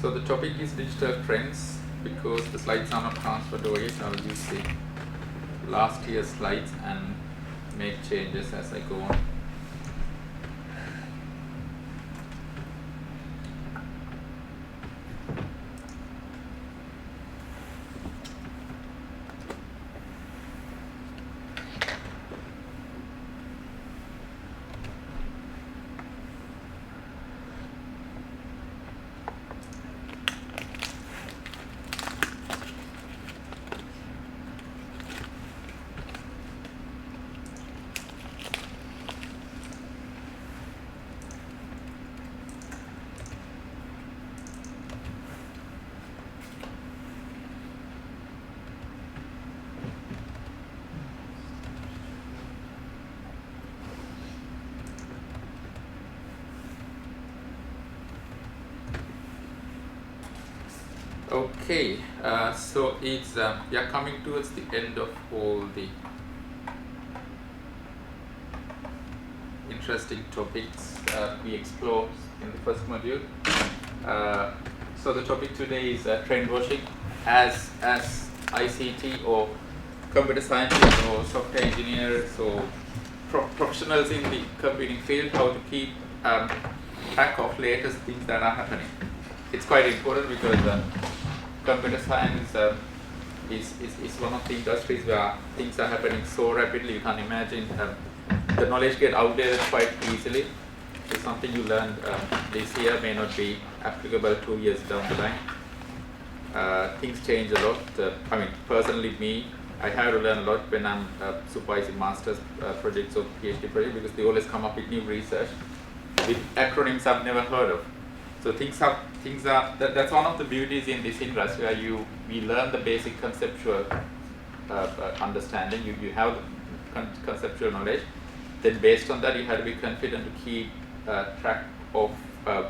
So the topic is digital trends. Because the slides are not transferred over yet, I will use the last year's slides and make changes as I go on. Okay, so it's we are coming towards the end of all the interesting topics we explored in the first module. So the topic today is trend watching as ICT or computer scientists or software engineers or professionals in the computing field, how to keep track of latest things that are happening. It's quite important because computer science is one of the industries where things are happening so rapidly. You can imagine the knowledge get outdated quite easily. It's something you learned this year may not be applicable 2 years down the line. Things change a lot. I mean, personally, I have to learn a lot when I'm supervising master's projects or PhD projects because they always come up with new research with acronyms I've never heard of. So that's one of the beauties in this industry where we learn the basic conceptual understanding. You have the conceptual knowledge. Then based on that, you have to be confident to keep track of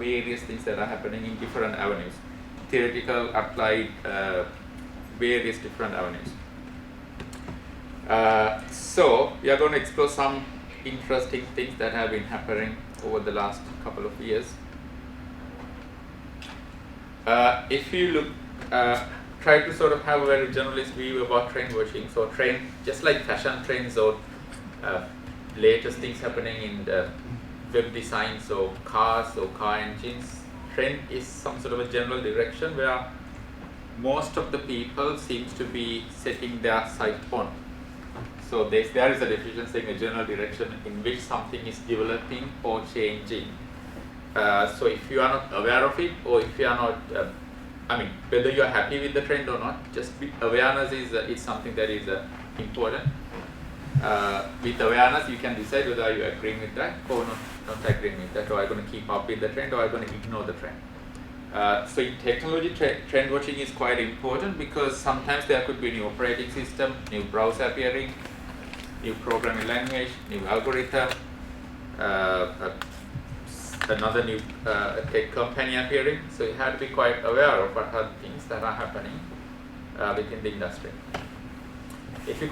various things that are happening in different avenues, theoretical, applied, various different avenues. So we are going to explore some interesting things that have been happening over the last couple of years. If you look, try to sort of have a very generalist view about trend watching. So trend, just like fashion trends or latest things happening in the web design, so cars or car engines, trend is some sort of a general direction where most of the people seems to be setting their sight on. So there is a definition saying a general direction in which something is developing or changing. So if you are not aware of it, or if you are not, whether you are happy with the trend or not, just awareness is something that is important. With awareness, you can decide whether you are agreeing with that or not agreeing with that, or are you going to keep up with the trend, or are you going to ignore the trend. So in technology, trend watching is quite important because sometimes there could be a new operating system, new browser appearing, new programming language, new algorithm, another new tech company appearing. So you have to be quite aware of what are the things that are happening within the industry. If you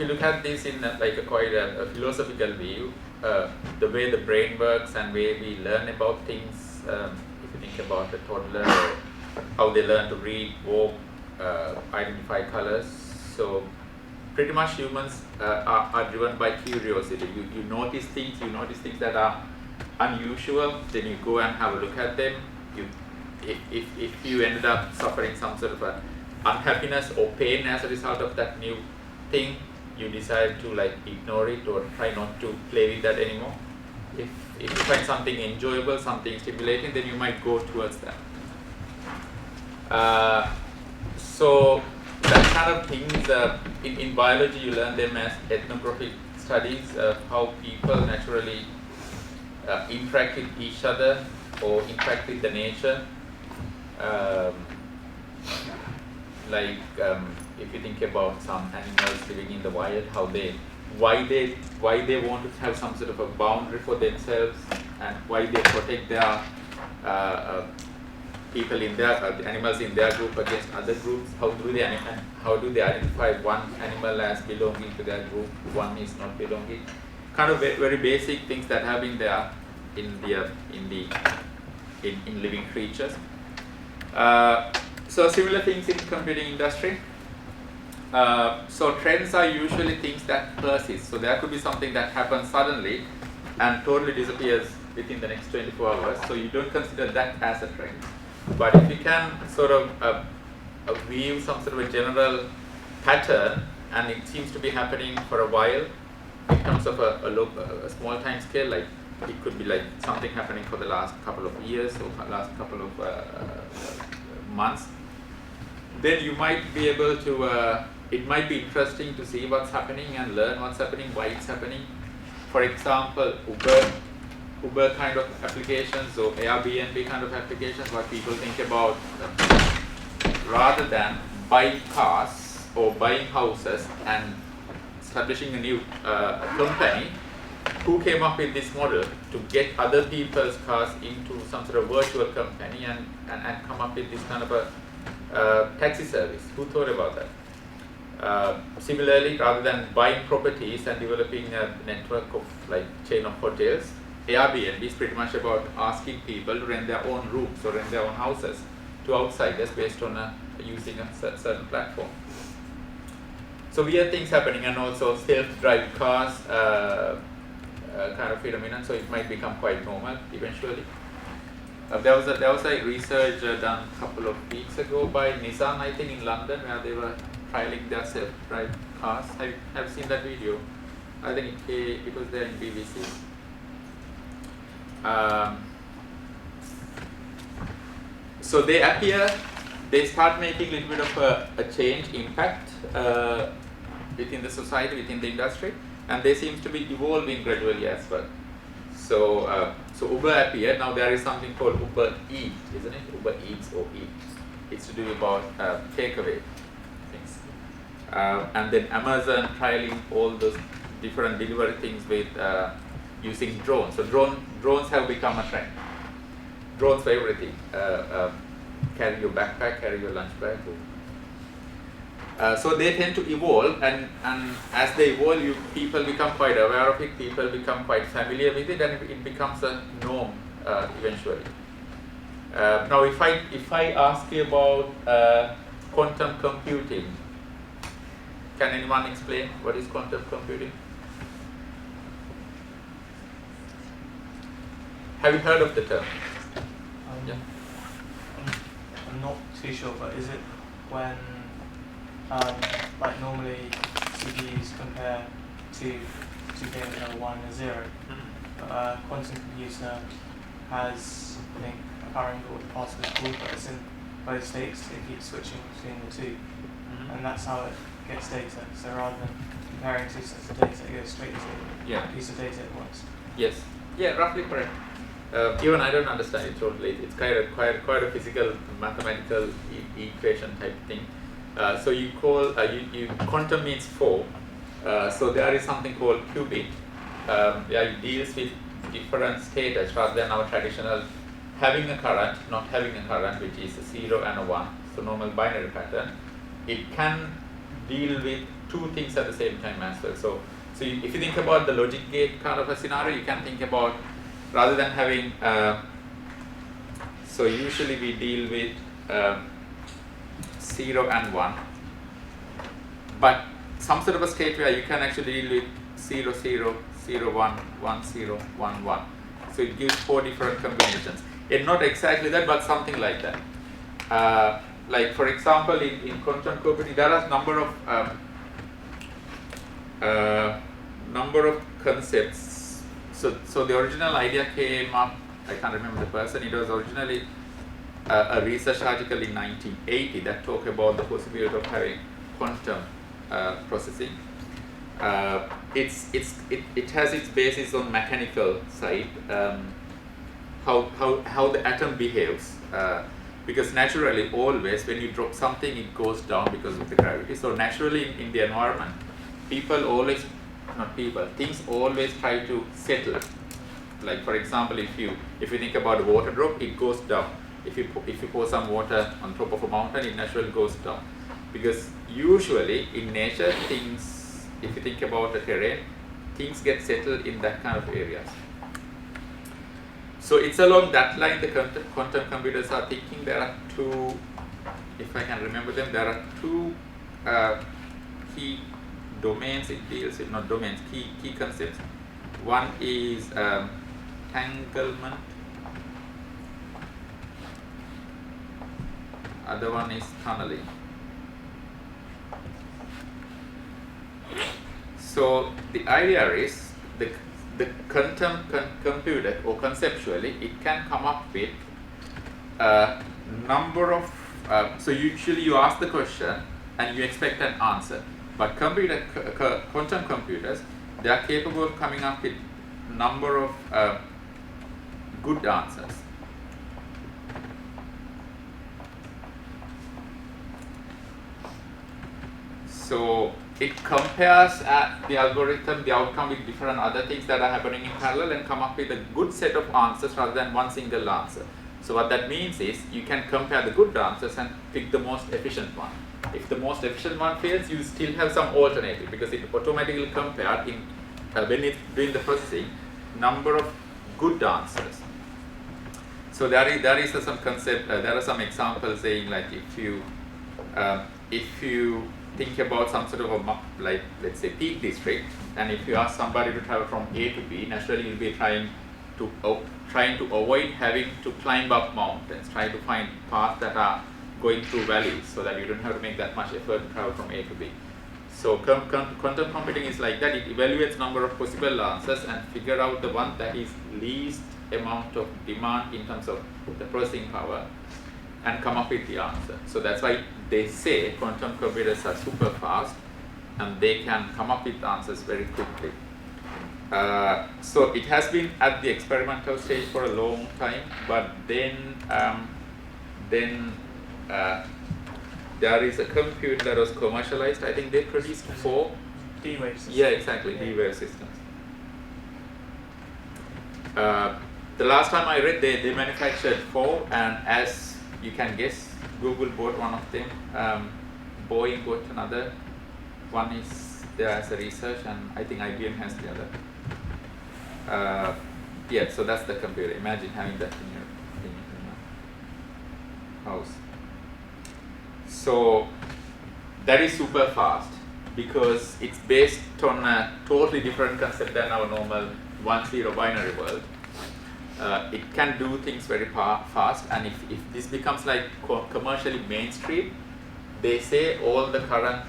look at this in quite a philosophical view, the way the brain works and way we learn about things, if you think about a toddler, or how they learn to read, walk, identify colors. So pretty much humans are driven by curiosity. You notice things that are unusual, then you go and have a look at them. If you ended up suffering some sort of unhappiness or pain as a result of that new thing, you decide to ignore it or try not to play with that anymore. If you find something enjoyable, something stimulating, then you might go towards that. So that kind of things, in biology you learn them as ethnographic studies, how people naturally interact with each other or interact with the nature. If you think about some animals living in the wild, why they want to have some sort of a boundary for themselves, and why they protect their people in their animals in their group against other groups. How do they identify one animal as belonging to their group, one is not belonging? Kind of very basic things that have been there in living creatures. So similar things in computing industry. So trends are usually things that persist. So there could be something that happens suddenly and totally disappears within the next 24 hours. So you don't consider that as a trend. But if you can sort of view some sort of a general pattern, and it seems to be happening for a while in terms of a small time scale, like it could be like something happening for the last couple of years or last couple of months, then you might be able to, it might be interesting to see what's happening and learn what's happening, why it's happening. For example, Uber kind of applications or Airbnb kind of applications, what people think about, rather than buying cars or buying houses and establishing a new company, who came up with this model to get other people's cars into some sort of virtual company and come up with this kind of a taxi service? Who thought about that? Similarly, rather than buying properties and developing a network of like chain of hotels, Airbnb is pretty much about asking people to rent their own rooms or rent their own houses to outsiders based on using a certain platform. So weird things happening, and also self-driving cars kind of phenomenon. So it might become quite normal eventually. There was a research done a couple of weeks ago by Nissan, I think, in London, where they were trialing their self-driving cars. Have you seen that video? I think it was there in BBC. So they start making a little bit of a change, impact within the society, within the industry, and they seem to be evolving gradually as well. So Uber appeared. Now there is something called Uber Eats, isn't it? Uber Eats or Eats. It's to do about takeaway things. And then Amazon trialing all those different delivery things with using drones. So drones have become a trend. Drones for everything. Carry your backpack, carry your lunch bag. So they tend to evolve, and as they evolve, people become quite aware of it, people become quite familiar with it, and it becomes a norm eventually. Now if I ask you about quantum computing, can anyone explain what is quantum computing? Have you heard of the term? Yeah. I'm not too sure, but is it when, like normally CPUs compare to being 1 and 0, but a quantum computer has, I think, I can't remember what the particle is called, but it's in both states, it keeps switching between the two, and that's how it gets data. So rather than comparing two sets of data, it goes straight to a piece of data at once. Yes. Yeah, roughly correct. Even I don't understand it totally. It's quite a physical, mathematical equation type thing. So you call quantum means 4. So there is something called qubit. It deals with different status rather than our traditional having a current, not having a current, which is a 0 and a 1. So normal binary pattern. It can deal with two things at the same time as well. So if you think about the logic gate kind of a scenario, you can think about, rather than having, so usually we deal with 0 and 1, but some sort of a state where you can actually deal with 0, 0, 0, 1, 1, 0, 1, 1. So it gives 4 different combinations. And not exactly that, but something like that. Like for example, in quantum computing, there are number of concepts. So the original idea came up, I can't remember the person, it was originally a research article in 1980 that talked about the possibility of having quantum processing. It has its basis on mechanical side, how the atom behaves, because naturally always when you drop something it goes down because of the gravity. So naturally in the environment, things always try to settle. Like for example, if you think about a water drop, it goes down. If you pour some water on top of a mountain, it naturally goes down. Because usually in nature, things, if you think about the terrain, things get settled in that kind of areas. So it's along that line the quantum computers are thinking. There are two, if I can remember them, there are two key domains it deals with, not domains, key concepts. One is entanglement, other one is tunneling. So the idea is the quantum computer, or conceptually, it can come up with a number of, so usually you ask the question and you expect an answer. But quantum computers, they are capable of coming up with number of good answers. So it compares the algorithm, the outcome with different other things that are happening in parallel and come up with a good set of answers rather than one single answer. So what that means is you can compare the good answers and pick the most efficient one. If the most efficient one fails, you still have some alternative because it automatically compared in when it's doing the processing number of good answers. So there is some concept. There are some examples saying like if you think about some sort of a, like let's say peak district, and if you ask somebody to travel from A to B, naturally you'll be trying to avoid having to climb up mountains, trying to find paths that are going through valleys so that you don't have to make that much effort to travel from A to B. So quantum computing is like that. It evaluates number of possible answers and figure out the one that is least amount of demand in terms of the processing power and come up with the answer. So that's why they say quantum computers are super fast and they can come up with answers very quickly. So it has been at the experimental stage for a long time, but then there is a computer that was commercialized. I think they produced 4 D-Wave systems. Yeah, exactly, D-Wave systems. The last time I read, they manufactured 4, and as you can guess, Google bought one of them, Boeing bought another, one is there as a research, and I think IBM has the other. Yeah, so that's the computer. Imagine having that in your house. So that is super fast because it's based on a totally different concept than our normal 1-0 binary world. It can do things very fast, and if this becomes like commercially mainstream, they say all the current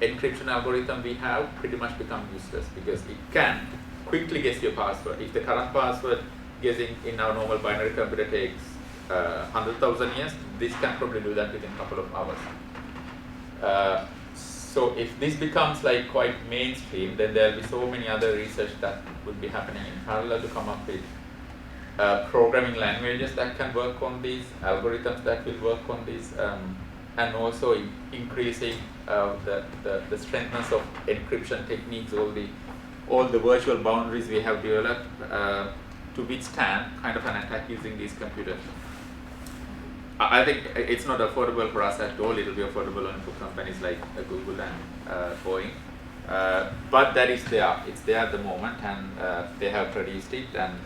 encryption algorithm we have pretty much become useless because it can quickly guess your password. If the current password guessing in our normal binary computer takes 100,000 years, this can probably do that within a couple of hours. So if this becomes like quite mainstream, then there will be so many other research that would be happening in parallel to come up with programming languages that can work on these, algorithms that will work on these, and also increasing the strengthness of encryption techniques, all the virtual boundaries we have developed to withstand kind of an attack using these computers. I think it's not affordable for us at all. It will be affordable only for companies like Google and Boeing. But that is there. It's there at the moment, and they have produced it, and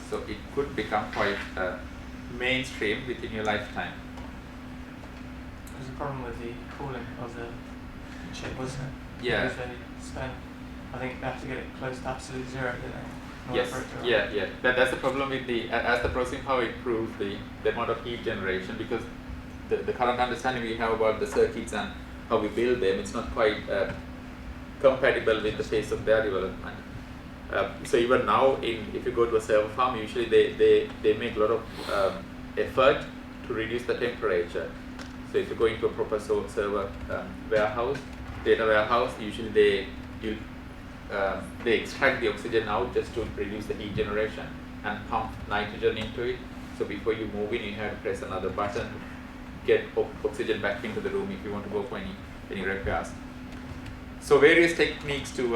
so it could become quite mainstream within your lifetime. There's a problem with the cooling of the chip, wasn't it? Yeah. Because they spend, I think they have to get it close to absolute zero, don't they? Yes, yeah. That's the problem with as the processing power improves, the amount of heat generation, because the current understanding we have about the circuits and how we build them, it's not quite compatible with the pace of their development. So even now, if you go to a server farm, usually they make a lot of effort to reduce the temperature. So if you go into a proper server warehouse, data warehouse, usually they extract the oxygen out just to reduce the heat generation and pump nitrogen into it. So before you move in, you have to press another button, get oxygen back into the room if you want to go for any repairs. So various techniques to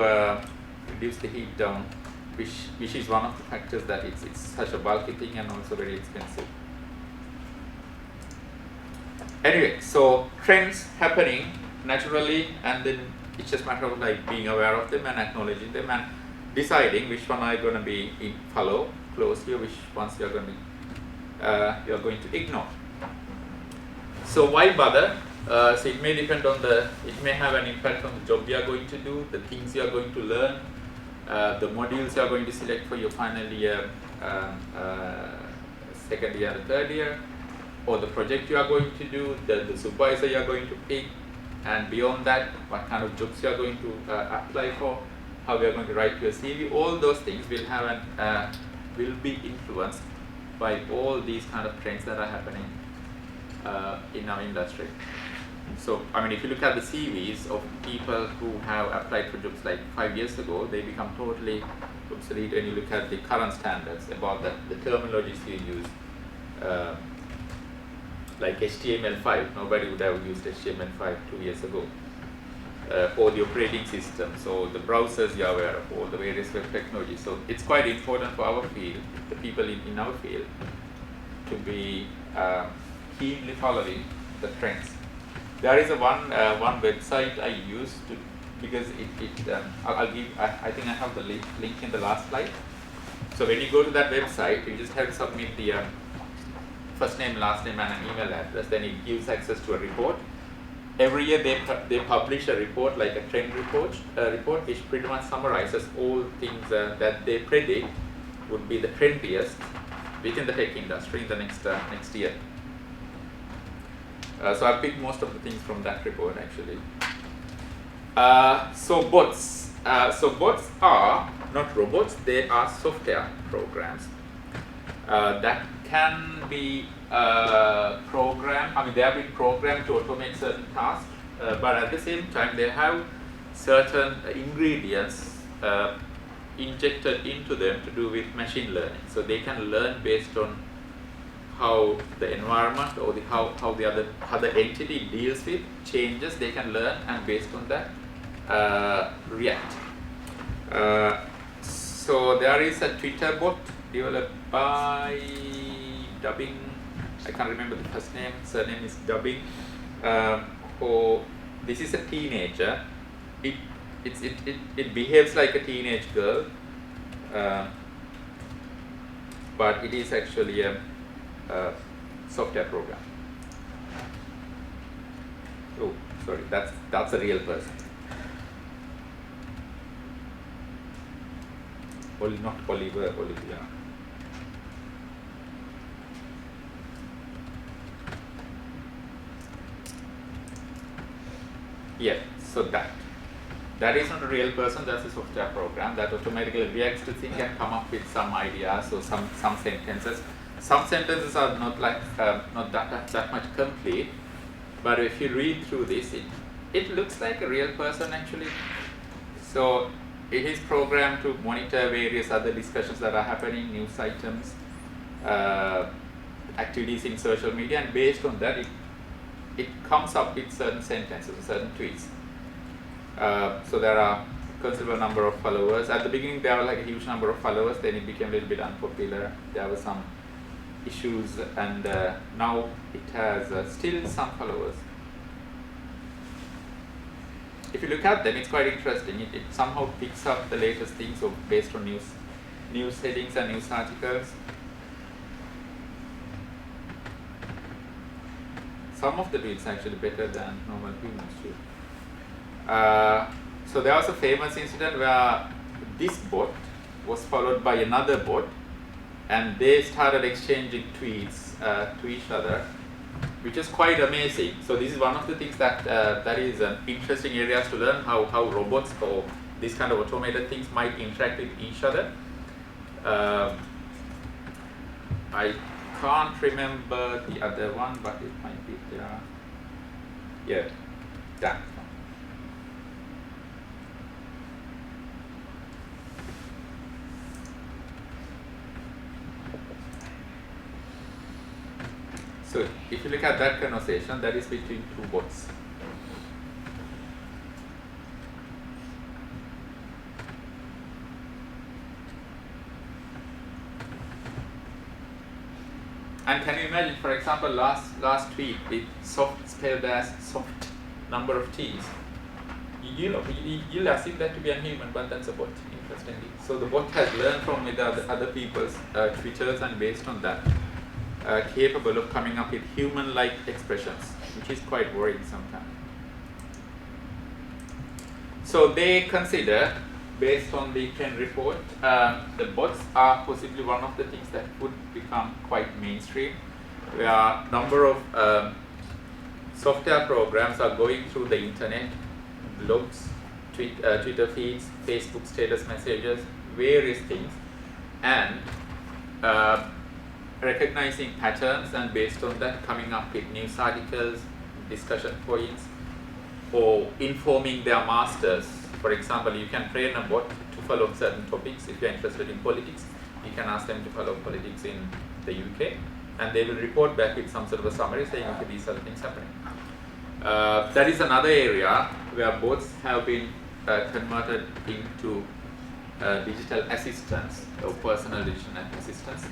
reduce the heat down, which is one of the factors that it's such a bulky thing and also very expensive. Anyway, so trends happening naturally, and then it's just a matter of like being aware of them and acknowledging them, and deciding which one are you going to be follow closely, or which ones you're going to ignore. So why bother? So it may depend on it may have an impact on the job you are going to do, the things you are going to learn, the modules you are going to select for your final year, second year and third year, or the project you are going to do, the supervisor you are going to pick, and beyond that, what kind of jobs you are going to apply for, how you are going to write your CV. All those things will have will be influenced by all these kind of trends that are happening in our industry. So, I mean, if you look at the CVs of people who have applied for jobs like 5 years ago, they become totally obsolete when you look at the current standards about the terminologies you use. Like HTML5, nobody would have used HTML5 2 years ago. Or the operating system, so the browsers you are aware of, all the various web technologies. So it's quite important for our field, the people in our field, to be keenly following the trends. There is one website I use to, because I'll give, I think I have the link in the last slide. So when you go to that website, you just have to submit the first name, last name, and an email address. Then it gives access to a report. Every year they publish a report, like a trend report, which pretty much summarizes all things that they predict would be the trendiest within the tech industry in the next year. So I picked most of the things from that report actually. So bots. So bots are not robots; they are software programs that can be programmed. I mean, they have been programmed to automate certain tasks, but at the same time, they have certain ingredients injected into them to do with machine learning. So they can learn based on how the environment or how the other entity deals with changes. They can learn, and based on that, react. So there is a Twitter bot developed by Dubbing. I can't remember the first name. Surname is Dubbing. This is a teenager. It behaves like a teenage girl, but it is actually a software program. Oh, sorry, that's a real person. Not Oliver, Olivia. Yeah, so that is not a real person, that's a software program that automatically reacts to things and come up with some ideas or some sentences. Some sentences are not like not that much complete, but if you read through this, it looks like a real person actually. So it is programmed to monitor various other discussions that are happening, news items, activities in social media, and based on that, it comes up with certain sentences, certain tweets. So there are a considerable number of followers. At the beginning, there were like a huge number of followers. Then it became a little bit unpopular. There were some issues, and now it has still some followers. If you look at them, it's quite interesting. It somehow picks up the latest things based on news headings and news articles. Some of the tweets are actually better than normal humans too. So there was a famous incident where this bot was followed by another bot, and they started exchanging tweets to each other, which is quite amazing. So this is one of the things that is an interesting areas to learn, how robots or these kind of automated things might interact with each other. I can't remember the other one, but it might be there. Yeah, that one. So if you look at that conversation, that is between two bots. And can you imagine, for example, last tweet with soft spelled as soft number of T's. you'll assume that to be a human, but that's a bot, interestingly. So the bot has learned from with other people's Twitters, and based on that, capable of coming up with human-like expressions, which is quite worrying sometimes. So they consider, based on the trend report, the bots are possibly one of the things that would become quite mainstream, where a number of software programs are going through the internet, blogs, Twitter feeds, Facebook status messages, various things, and recognizing patterns, and based on that coming up with news articles, discussion points, or informing their masters. For example, you can train a bot to follow certain topics. If you're interested in politics, you can ask them to follow politics in the UK, and they will report back with some sort of a summary saying, okay, these are the things happening. That is another area where bots have been converted into digital assistants, or personal digital assistants.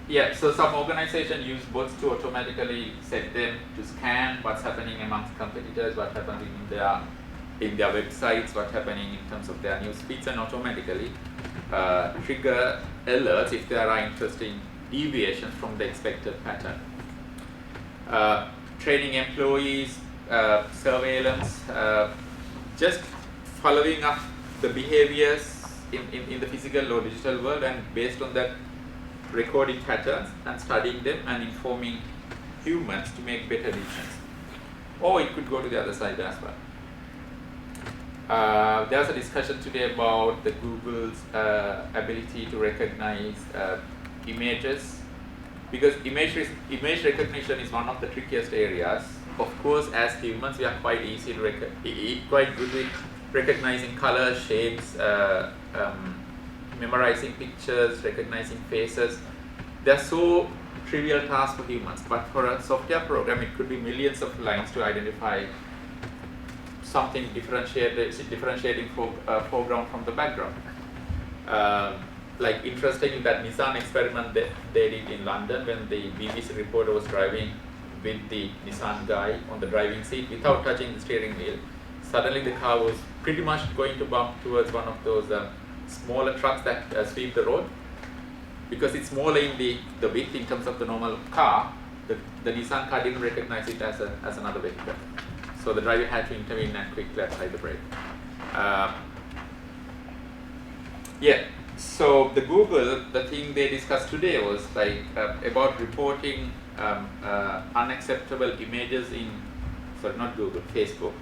Yeah, so some organizations use bots to automatically set them to scan what's happening amongst competitors, what's happening in their websites, what's happening in terms of their news feeds, and automatically trigger alerts if there are interesting deviations from the expected pattern. Training employees, surveillance, just following up the behaviors in the physical or digital world, and based on that, recording patterns and studying them and informing humans to make better decisions. Or it could go to the other side as well. There's a discussion today about the Google's ability to recognize images, because image recognition is one of the trickiest areas. Of course, as humans, we are quite quite good with recognizing colors, shapes, memorizing pictures, recognizing faces. They're so trivial tasks for humans, but for a software program, it could be millions of lines to identify something differentiating foreground from the background. Like interestingly, that Nissan experiment they did in London, when the BBC reporter was driving with the Nissan guy on the driving seat without touching the steering wheel, suddenly the car was pretty much going to bump towards one of those smaller trucks that sweep the road. Because it's smaller in the width in terms of the normal car, the Nissan car didn't recognize it as another vehicle. So the driver had to intervene and quickly apply the brake. Yeah, so the Google, the thing they discussed today was like about reporting unacceptable images in, sorry, not Google, Facebook.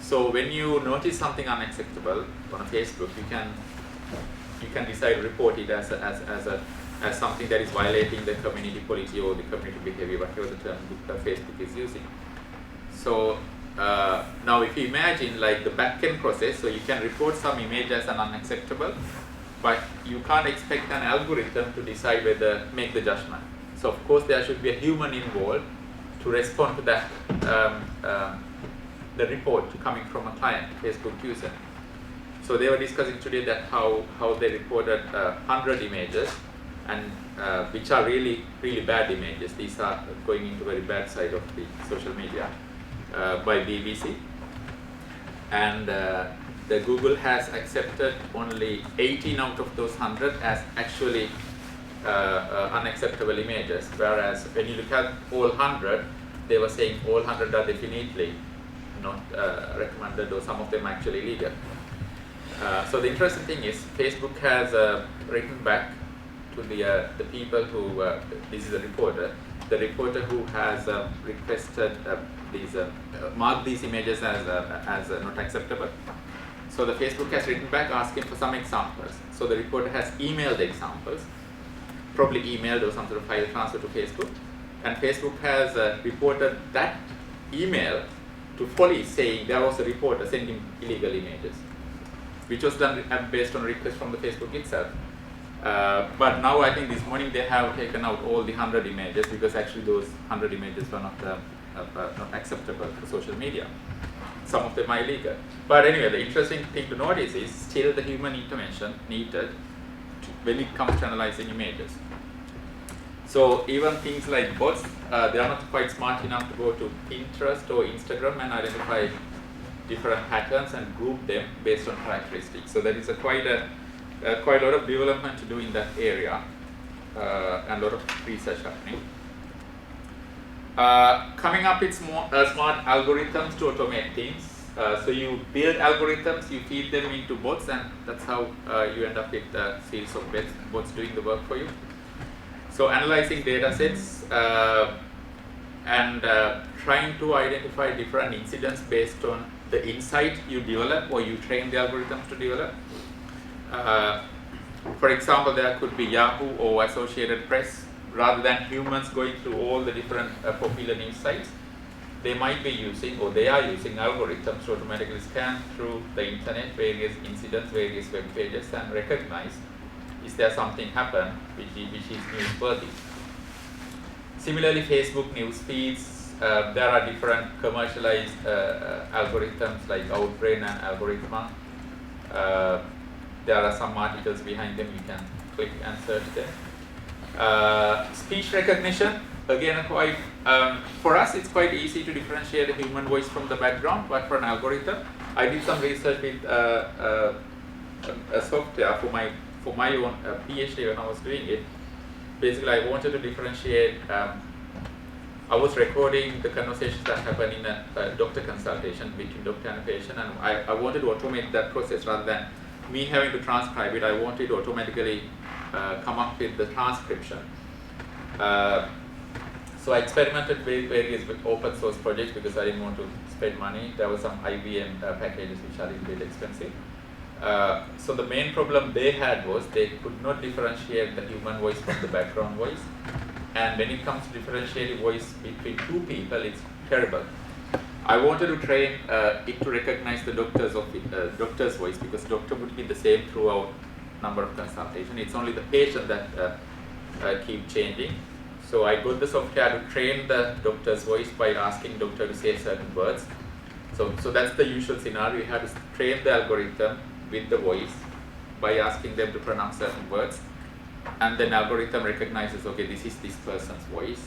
So when you notice something unacceptable on a Facebook, you can decide to report it as something that is violating the community policy or the community behavior, whatever the term Facebook is using. So now if you imagine like the back-end process, so you can report some image as an unacceptable, but you can't expect an algorithm to decide whether, make the judgment. So of course there should be a human involved to respond to that, the report coming from a client, Facebook user. So they were discussing today that how they reported 100 images, and which are really bad images. These are going into very bad side of the social media by BBC, and the Google has accepted only 18 out of those 100 as actually unacceptable images, whereas when you look at all 100, they were saying all 100 are definitely not recommended, or some of them actually illegal. So the interesting thing is Facebook has written back to the people who, this is a reporter, the reporter who has requested marked these images as not acceptable. So the Facebook has written back asking for some examples. So the reporter has emailed the examples, probably emailed or some sort of file transfer to Facebook, and Facebook has reported that email to police saying there was a reporter sending illegal images, which was done based on a request from the Facebook itself. But now I think this morning they have taken out all the 100 images, because actually those 100 images were not acceptable for social media. Some of them are illegal. But anyway, the interesting thing to notice is still the human intervention needed when it comes to analyzing images. So even things like bots, they are not quite smart enough to go to Pinterest or Instagram and identify different patterns and group them based on characteristics. So there is quite a lot of development to do in that area, and a lot of research happening. Coming up with smart algorithms to automate things. So you build algorithms, you feed them into bots, and that's how you end up with a series of bots doing the work for you. So analyzing data sets and trying to identify different incidents based on the insight you develop or you train the algorithms to develop. For example, there could be Yahoo or Associated Press. Rather than humans going through all the different popular news sites, they might be using, or they are using, algorithms to automatically scan through the internet, various incidents, various web pages, and recognize is there something happen which is newsworthy. Similarly, Facebook news feeds, there are different commercialized algorithms like Outbrain and Algorithma. There are some articles behind them, you can click and search them. Speech recognition, again, quite for us it's quite easy to differentiate a human voice from the background, but for an algorithm, I did some research with a software for my own PhD when I was doing it. Basically, I wanted to differentiate. I was recording the conversations that happen in a doctor consultation between doctor and patient, and I wanted to automate that process rather than me having to transcribe it. I wanted to automatically come up with the transcription. So I experimented with various open source projects because I didn't want to spend money. There were some IBM packages which are a little bit expensive. So the main problem they had was they could not differentiate the human voice from the background voice. And when it comes to differentiating voice between two people, it's terrible. I wanted to train it to recognize the doctor's voice, because doctor would be the same throughout number of consultations. It's only the patient that keep changing. So I got the software to train the doctor's voice by asking doctor to say certain words. So that's the usual scenario. You have to train the algorithm with the voice by asking them to pronounce certain words. And then algorithm recognizes, okay, this is this person's voice.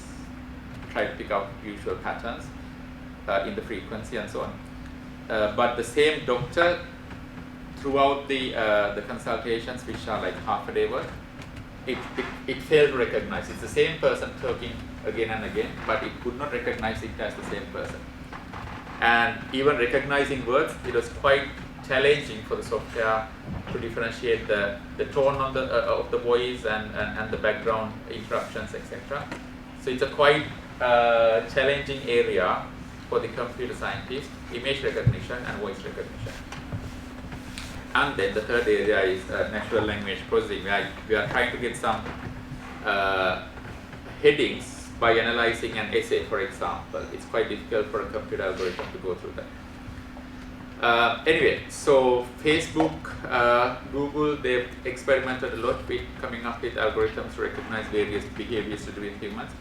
Try to pick out usual patterns in the frequency and so on. But the same doctor, throughout the consultations, which are like half a day work, it failed to recognize. It's the same person talking again and again, but it could not recognize it as the same person. And even recognizing words, it was quite challenging for the software to differentiate the tone of the voice and the background interruptions, etc. So it's a quite challenging area for the computer scientist, image recognition and voice recognition. And then the third area is natural language processing. We are trying to get some headings by analyzing an essay, for example. It's quite difficult for a computer algorithm to go through that. Anyway, so Facebook, Google, they've experimented a lot with coming up with algorithms to recognize various behaviors to do with humans.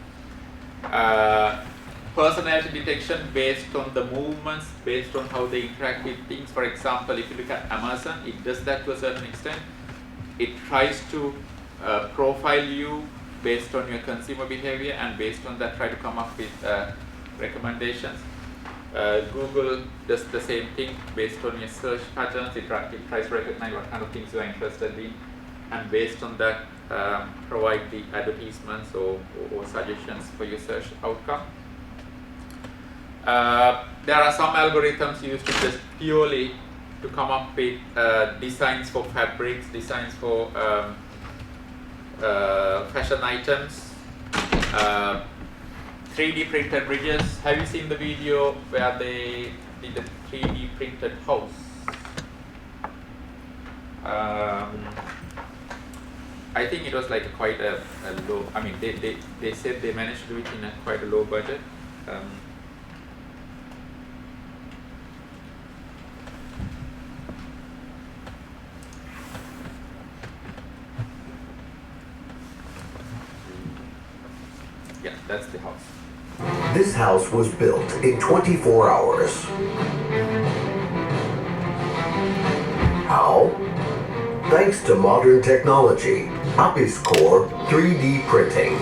Personality detection based on the movements, based on how they interact with things. For example, if you look at Amazon, it does that to a certain extent. It tries to profile you based on your consumer behavior, and based on that try to come up with recommendations. Google does the same thing based on your search patterns. It tries to recognize what kind of things you are interested in, and based on that provide the advertisements or suggestions for your search outcome. There are some algorithms used to just purely to come up with designs for fabrics, designs for fashion items, 3D printed bridges. Have you seen the video where they did the 3D printed house? I think it was like quite a low, I mean they said they managed to do it in quite a low budget. Yeah, that's the house. This house was built in 24 hours. How? Thanks to modern technology, Apiscore 3D printing.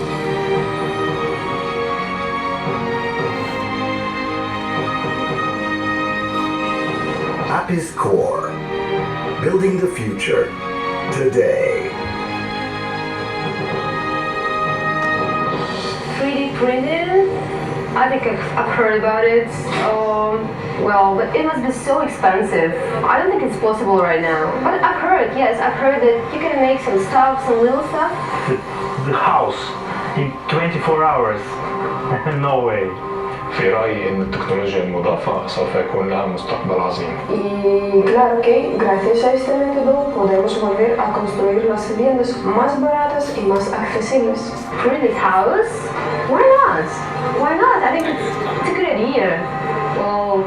his core. Building the future today. 3D printing? I think I've heard about it. Well, but it must be so expensive. I don't think it's possible right now. But I've heard, yes, I've heard that you can make some stuff, some little stuff. The house in 24 hours. No way. في رأيي أن التكنولوجيا المضافة سوف يكون لها مستقبل عظيم. Y claro que gracias a este método podemos volver a construir las viviendas más baratas y más accesibles. Printed house? Why not? Why not? I think it's a good idea. Well,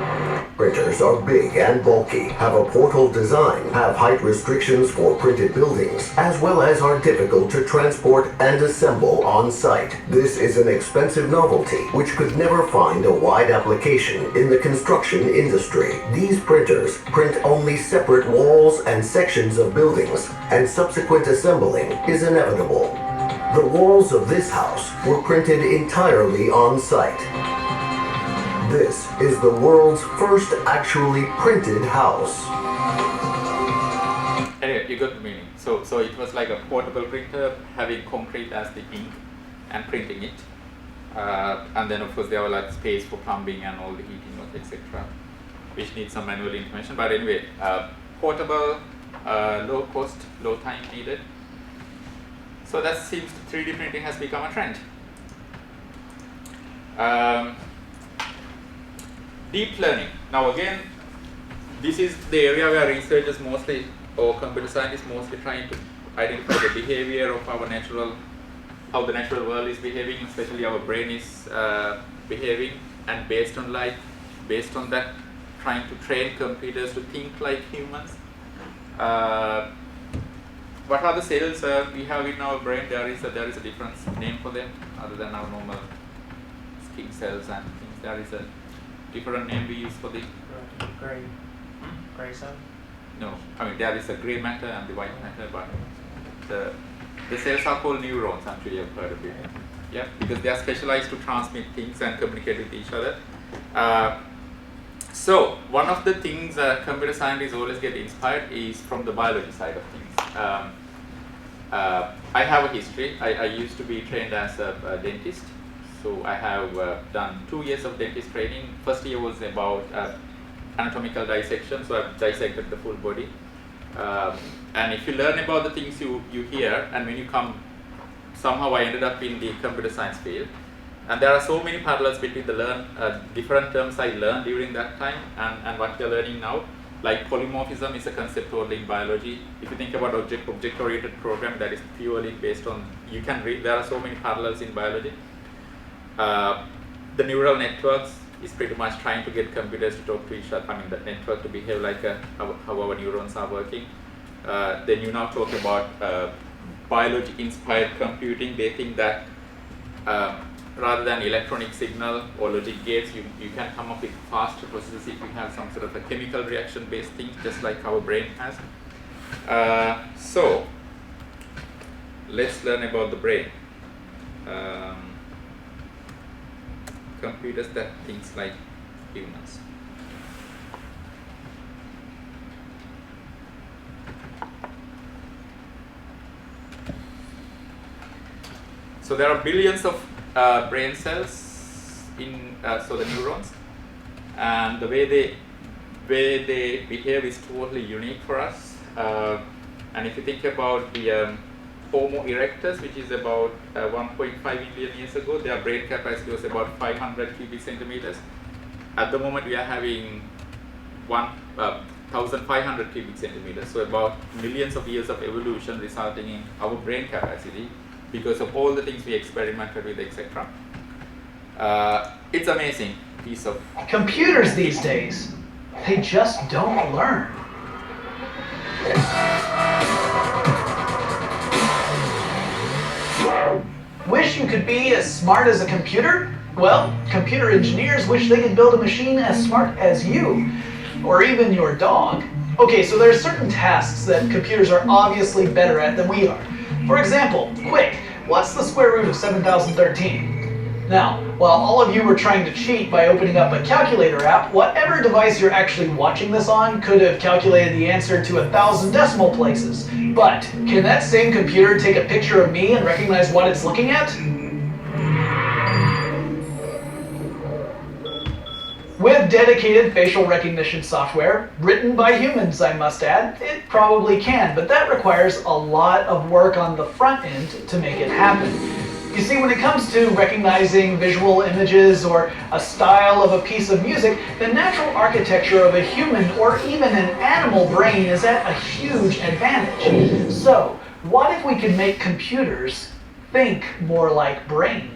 Printers are big and bulky, have a portal design, have height restrictions for printed buildings, as well as are difficult to transport and assemble on site. This is an expensive novelty which could never find a wide application in the construction industry. These printers print only separate walls and sections of buildings, and subsequent assembling is inevitable. The walls of this house were printed entirely on site. This is the world's first actually printed house. Anyway, you got the meaning. So it was like a portable printer having concrete as the ink and printing it. And then of course there were like space for plumbing and all the heating, etc., which needs some manual intervention. But anyway, portable, low cost, low time needed. So that seems 3D printing has become a trend. Deep learning. Now again, this is the area where researchers mostly, or computer scientists mostly trying to identify the behavior of our how the natural world is behaving, especially our brain is behaving, and based on that, trying to train computers to think like humans. What are the cells we have in our brain? There is a different name for them other than our normal skin cells and things. There is a different name we use for the Gray cell? No, I mean there is a gray matter and the white matter, but the cells are called neurons. I'm sure you have heard of it. Yeah, because they are specialized to transmit things and communicate with each other. So one of the things computer scientists always get inspired is from the biology side of things. I have a history. I used to be trained as a dentist. So I have done 2 years of dentist training. First year was about anatomical dissection, so I've dissected the full body. And if you learn about the things you hear, and when you come, somehow I ended up in the computer science field. And there are so many parallels between the different terms I learned during that time and what we're learning now. Like polymorphism is a concept only in biology. If you think about object-oriented program, that is purely based on, you can read, there are so many parallels in biology. The neural networks is pretty much trying to get computers to talk to each other. I mean, the network to behave like how our neurons are working. Then you now talk about biology-inspired computing. They think that rather than electronic signal or logic gates, you can come up with faster processes if you have some sort of a chemical reaction-based thing, just like our brain has. So let's learn about the brain. Computers that think like humans. So there are billions of brain cells in so the neurons, and the way they behave is totally unique for us. And if you think about the Homo erectus, which is about 1.5 million years ago, their brain capacity was about 500 cubic centimeters. At the moment, we are having 1,500 cubic centimeters. So about millions of years of evolution resulting in our brain capacity because of all the things we experimented with, etc. It's amazing piece of computers these days, they just don't learn. Wish you could be as smart as a computer? Well, computer engineers wish they could build a machine as smart as you, or even your dog. Okay, so there are certain tasks that computers are obviously better at than we are. For example, quick, what's the square root of 7,013? Now, while all of you were trying to cheat by opening up a calculator app, whatever device you're actually watching this on could have calculated the answer to 1,000 decimal places. But can that same computer take a picture of me and recognize what it's looking at? With dedicated facial recognition software, written by humans I must add, it probably can, but that requires a lot of work on the front end to make it happen. You see, when it comes to recognizing visual images or a style of a piece of music, the natural architecture of a human or even an animal brain is at a huge advantage. So, what if we could make computers think more like brains?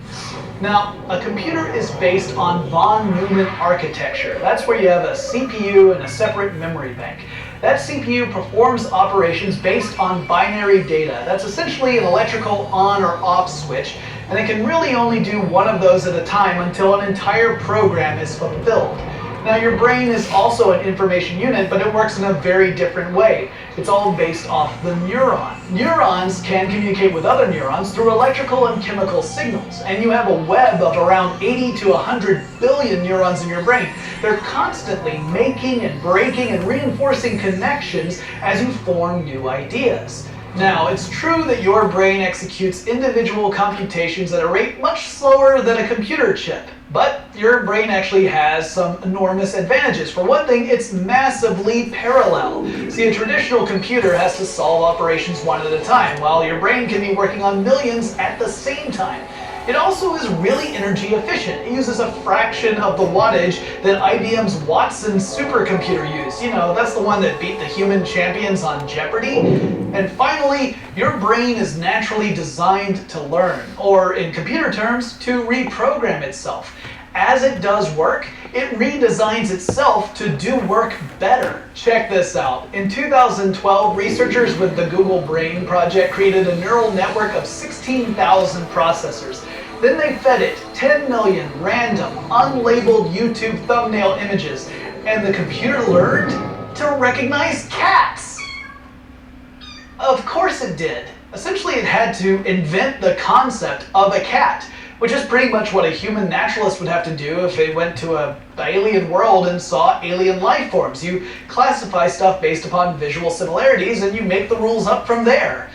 Now, a computer is based on von Neumann architecture. That's where you have a CPU and a separate memory bank. That CPU performs operations based on binary data. That's essentially an electrical on or off switch, and it can really only do one of those at a time until an entire program is fulfilled. Now, your brain is also an information unit, but it works in a very different way. It's all based off the neuron. Neurons can communicate with other neurons through electrical and chemical signals, and you have a web of around 80 to 100 billion neurons in your brain. They're constantly making and breaking and reinforcing connections as you form new ideas. Now, it's true that your brain executes individual computations at a rate much slower than a computer chip, but your brain actually has some enormous advantages. For one thing, it's massively parallel. See, a traditional computer has to solve operations one at a time, while your brain can be working on millions at the same time. It also is really energy efficient. It uses a fraction of the wattage that IBM's Watson supercomputer used. You know, that's the one that beat the human champions on Jeopardy! And finally, your brain is naturally designed to learn, or in computer terms, to reprogram itself. As it does work, it redesigns itself to do work better. Check this out. In 2012, researchers with the Google Brain Project created a neural network of 16,000 processors. Then they fed it 10 million random, unlabeled YouTube thumbnail images, and the computer learned to recognize cats. Of course it did. Essentially, it had to invent the concept of a cat, which is pretty much what a human naturalist would have to do if they went to an alien world and saw alien life forms. You classify stuff based upon visual similarities and you make the rules up from there.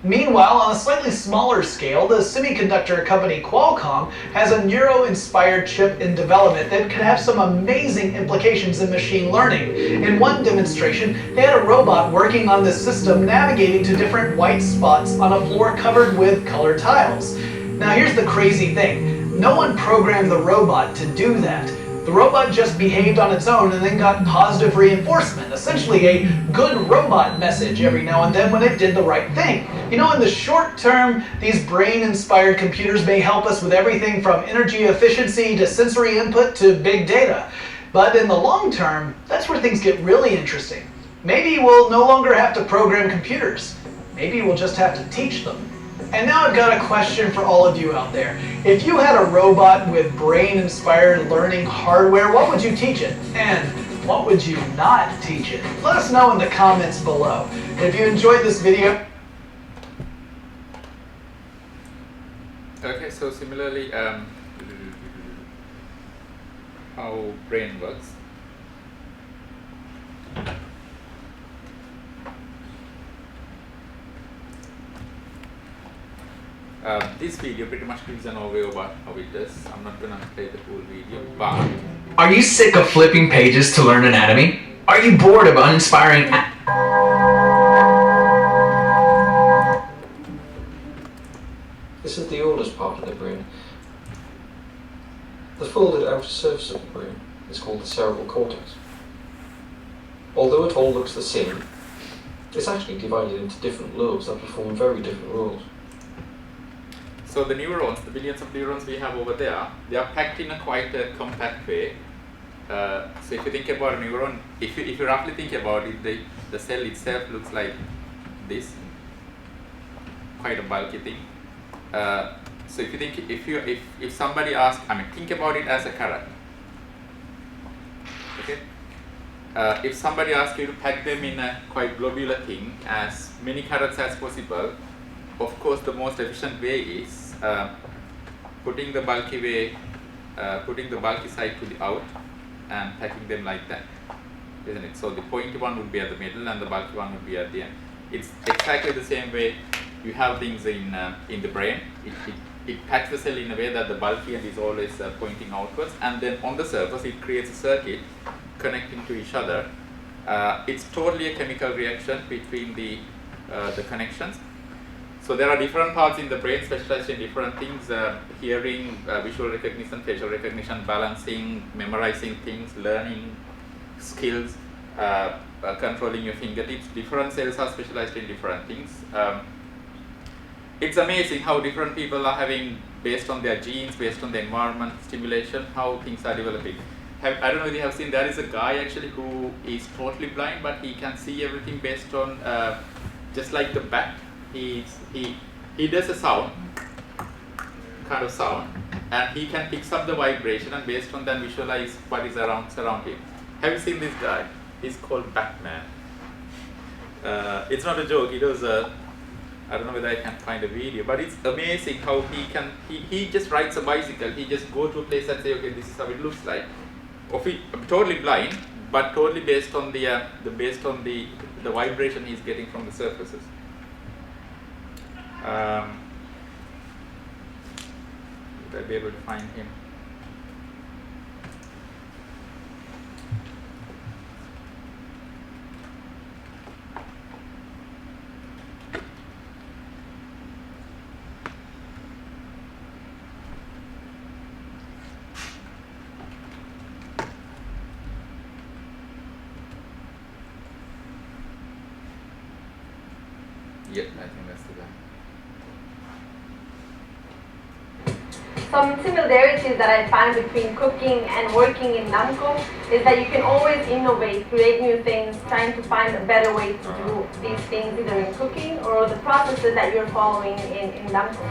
Meanwhile, on a slightly smaller scale, the semiconductor company Qualcomm has a neuro-inspired chip in development that could have some amazing implications in machine learning. In one demonstration, they had a robot working on this system navigating to different white spots on a floor covered with colored tiles. Now here's the crazy thing. No one programmed the robot to do that. The robot just behaved on its own and then got positive reinforcement, essentially a good robot message every now and then when it did the right thing. You know, in the short term, these brain-inspired computers may help us with everything from energy efficiency to sensory input to big data. But in the long term, that's where things get really interesting. Maybe we'll no longer have to program computers. Maybe we'll just have to teach them. And now I've got a question for all of you out there. If you had a robot with brain-inspired learning hardware, what would you teach it? And what would you not teach it? Let us know in the comments below. And if you enjoyed this video... Okay, so similarly, how brain works. This video pretty much gives an overview about how it does. I'm not going to play the full video, but... Are you sick of flipping pages to learn anatomy? Are you bored of uninspiring... This is the oldest part of the brain. The folded outer surface of the brain is called the cerebral cortex. Although it all looks the same, it's actually divided into different lobes that perform very different roles. So the neurons, the billions of neurons we have over there, they are packed in a quite a compact way. So if you think about a neuron, if you roughly think about it, the cell itself looks like this, quite a bulky thing. So if you think, if somebody asks, think about it as a carrot. Okay. If somebody asks you to pack them in a quite globular thing, as many carrots as possible, of course the most efficient way is putting the bulky side to the out and packing them like that, isn't it? So the pointy one would be at the middle and the bulky one would be at the end. It's exactly the same way you have things in the brain. It packs the cell in a way that the bulky end is always pointing outwards, and then on the surface it creates a circuit connecting to each other. It's totally a chemical reaction between the connections. So there are different parts in the brain specialized in different things: hearing, visual recognition, facial recognition, balancing, memorizing things, learning skills, controlling your fingertips. Different cells are specialized in different things. It's amazing how different people are having, based on their genes, based on the environment, stimulation, how things are developing. I don't know if you have seen, there is a guy actually who is totally blind, but he can see everything based on, just like the bat. He does a sound, kind of sound, and he can pick up the vibration and based on that visualize what is around him. Have you seen this guy? He's called Batman. It's not a joke. It was I don't know whether I can find a video, but it's amazing how he just rides a bicycle. He just go to a place and say, okay, this is how it looks like. Totally blind, but totally based on the vibration he's getting from the surfaces. Would I be able to find him? Yep, I think that's the guy. Some similarities that I find between cooking and working in Namco is that you can always innovate, create new things, trying to find a better way to do these things either in cooking or the processes that you're following in Namco.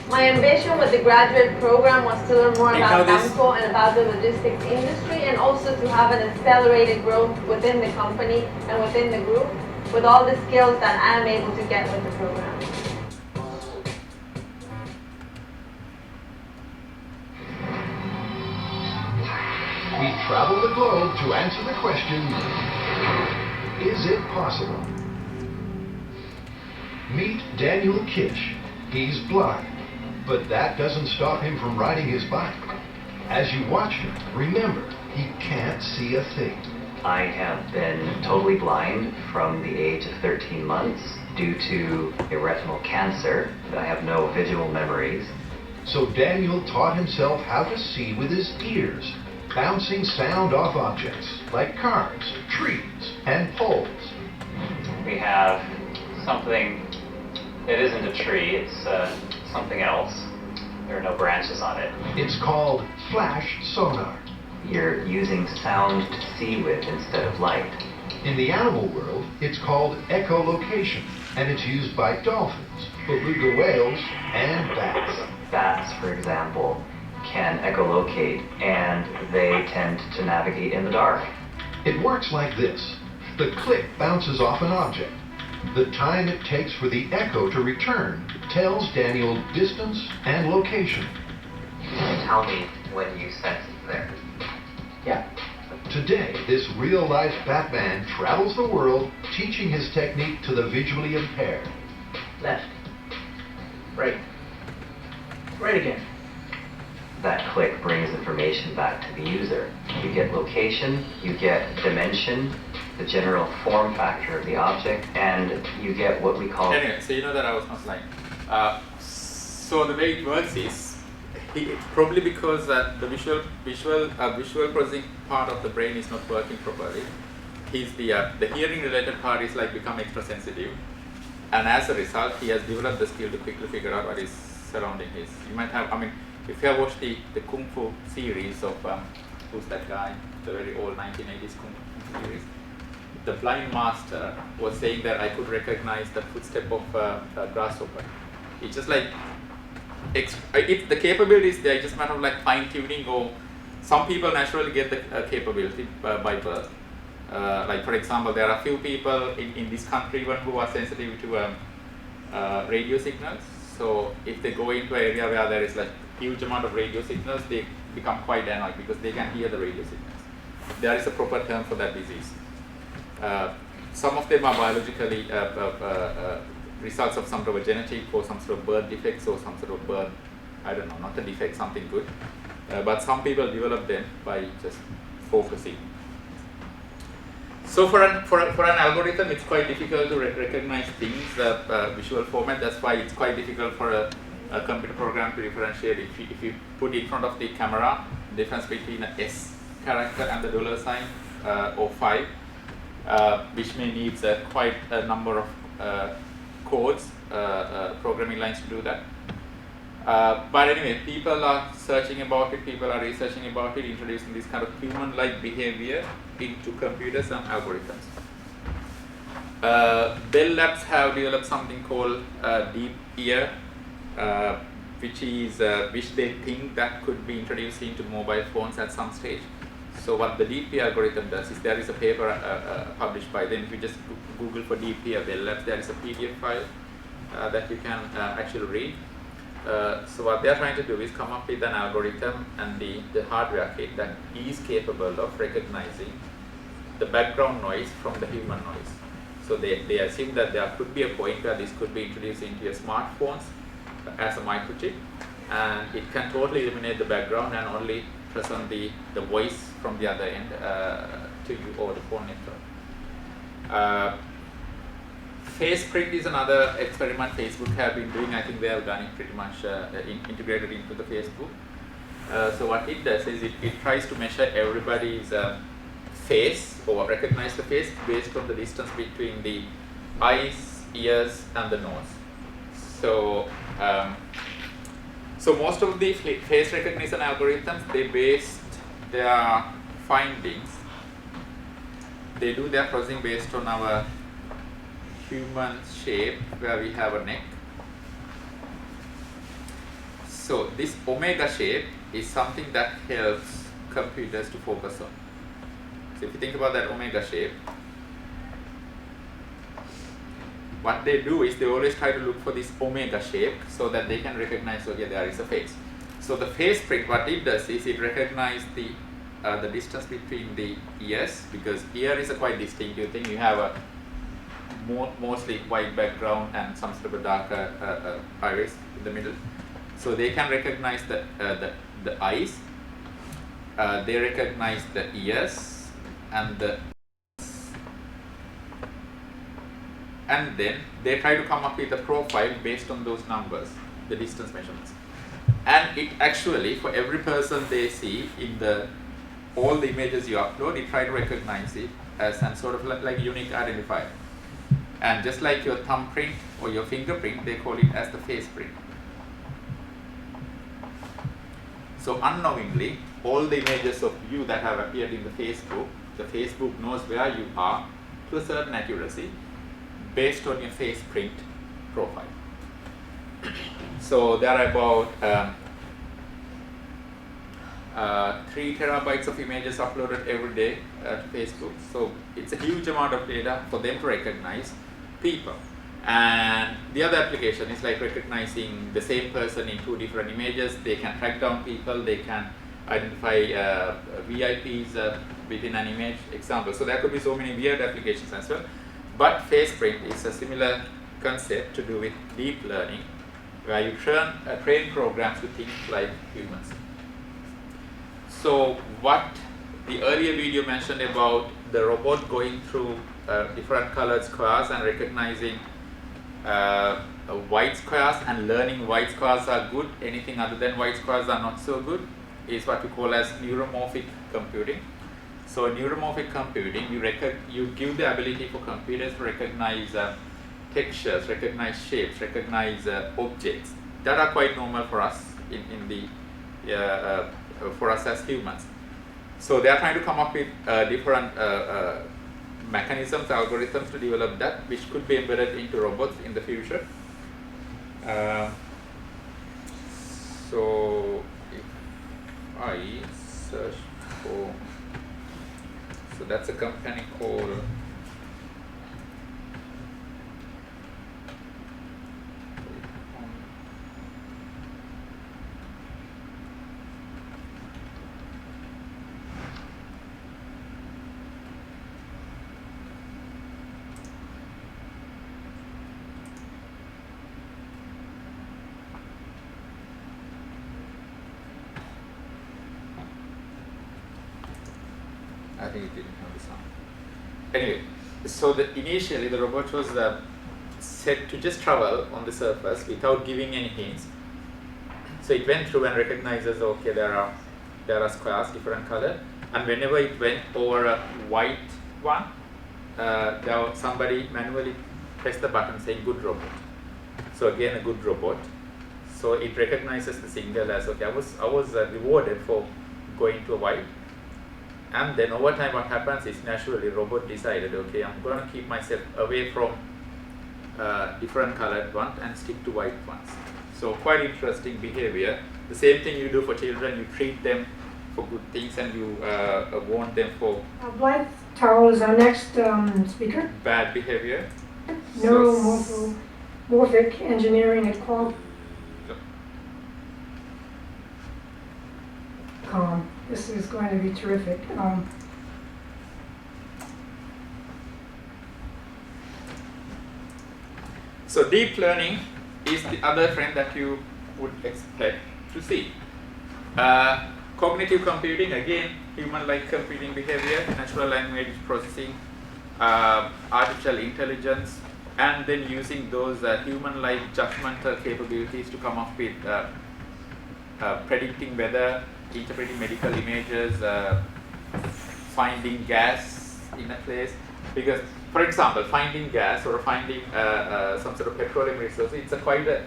My ambition with the graduate program was to learn more about Namco and about the logistics industry, and also to have an accelerated growth within the company and within the group with all the skills that I am able to get with the program. We travel the globe to answer the question, is it possible? Meet Daniel Kish. He's blind, but that doesn't stop him from riding his bike. As you watch him, remember, he can't see a thing. I have been totally blind from the age of 13 months due to a retinal cancer. I have no visual memories. So Daniel taught himself how to see with his ears, bouncing sound off objects like cars, trees, and poles. We have something that isn't a tree, it's something else. There are no branches on it. It's called flash sonar. You're using sound to see with instead of light. In the animal world, it's called echolocation, and it's used by dolphins, beluga whales, and bats. Bats, for example, can echolocate, and they tend to navigate in the dark. It works like this. The click bounces off an object. The time it takes for the echo to return tells Daniel distance and location. Tell me when you sense it's there. Yeah. Today, this real-life Batman travels the world teaching his technique to the visually impaired. Left. Right. Right again. That click brings information back to the user. You get location, you get dimension, the general form factor of the object, and you get what we call... Anyway, so you know that I was not lying. So the way it works is, probably because the visual processing part of the brain is not working properly, the hearing related part is like become extra sensitive, and as a result he has developed the skill to quickly figure out what is surrounding his. You might have, I mean, if you have watched the Kung Fu series of, who's that guy, the very old 1980s Kung Fu series, the blind master was saying that I could recognize the footstep of a grasshopper. It's just like, the capability is there, it's just a matter of like fine tuning, or some people naturally get the capability by birth. Like for example, there are a few people in this country even who are sensitive to radio signals. So if they go into an area where there is like huge amount of radio signals, they become quite annoyed because they can hear the radio signals. There is a proper term for that disease. Some of them are biologically results of some sort of a genetic or some sort of birth defects or some sort of birth, I don't know, not a defect, something good. But some people develop them by just focusing. So for an algorithm, it's quite difficult to recognize things, visual format. That's why it's quite difficult for a computer program to differentiate. If you put in front of the camera, the difference between an S character and the dollar sign or 5, which may need quite a number of codes, programming lines to do that. But anyway, people are searching about it, people are researching about it, introducing this kind of human-like behavior into computers and algorithms. Bell Labs have developed something called deep ear, which they think that could be introduced into mobile phones at some stage. So what the deep ear algorithm does is, there is a paper published by them. If you just Google for deep ear Bell Labs, there is a PDF file that you can actually read. So what they are trying to do is come up with an algorithm and the hardware kit that is capable of recognizing the background noise from the human noise. So they assume that there could be a point where this could be introduced into your smartphones as a microchip, and it can totally eliminate the background and only present the voice from the other end to you over the phone network. Face print is another experiment Facebook have been doing. I think they have done it pretty much integrated into the Facebook. So what it does is it tries to measure everybody's face or recognize the face based on the distance between the eyes, ears, and the nose. So so most of the face recognition algorithms, they based their findings, they do their processing based on our human shape where we have a neck. So this omega shape is something that helps computers to focus on. So if you think about that omega shape, what they do is they always try to look for this omega shape so that they can recognize, okay, there is a face. So the face print, what it does is it recognizes the distance between the ears, because ear is a quite distinctive thing. You have a mostly white background and some sort of a darker iris in the middle. So they can recognize the eyes, they recognize the ears, and then they try to come up with a profile based on those numbers, the distance measurements. And it actually, for every person they see in all the images you upload, it try to recognize it as some sort of like unique identifier. And just like your thumbprint or your fingerprint, they call it as the face print. So unknowingly, all the images of you that have appeared in the Facebook knows where you are to a certain accuracy based on your face print profile. So there are about 3 terabytes of images uploaded every day to Facebook. So it's a huge amount of data for them to recognize people. And the other application is like recognizing the same person in 2 different images. They can track down people, they can identify VIPs within an image, example. So there could be so many weird applications as well. But face print is a similar concept to do with deep learning, where you train programs to think like humans. So what the earlier video mentioned about the robot going through different colored squares and recognizing white squares and learning white squares are good, anything other than white squares are not so good, is what we call as neuromorphic computing. So neuromorphic computing, you give the ability for computers to recognize textures, recognize shapes, recognize objects that are quite normal for us for us as humans. So they are trying to come up with different mechanisms, algorithms to develop that, which could be embedded into robots in the future. So if I search for, so that's a company called think it didn't have the sound. Anyway, so initially the robot was set to just travel on the surface without giving any hints. So it went through and recognizes, okay, there are squares, different color, and whenever it went over a white one, somebody manually pressed the button saying good robot. So again, a good robot. So it recognizes the signal as, okay, I was rewarded for going to a white. And then over time what happens is naturally robot decided, okay, I'm going to keep myself away from different colored ones and stick to white ones. So quite interesting behavior. The same thing you do for children, you treat them for good things and you warn them for Blythe Towel is our next speaker. bad behavior. Neuromorphic engineering at Qualcomm. This is going to be terrific. So deep learning is the other trend that you would expect to see. Cognitive computing, again, human-like computing behavior, natural language processing, artificial intelligence, and then using those human-like judgmental capabilities to come up with predicting weather, interpreting medical images, finding gas in a place. Because, for example, finding gas or finding some sort of petroleum resource, it's quite a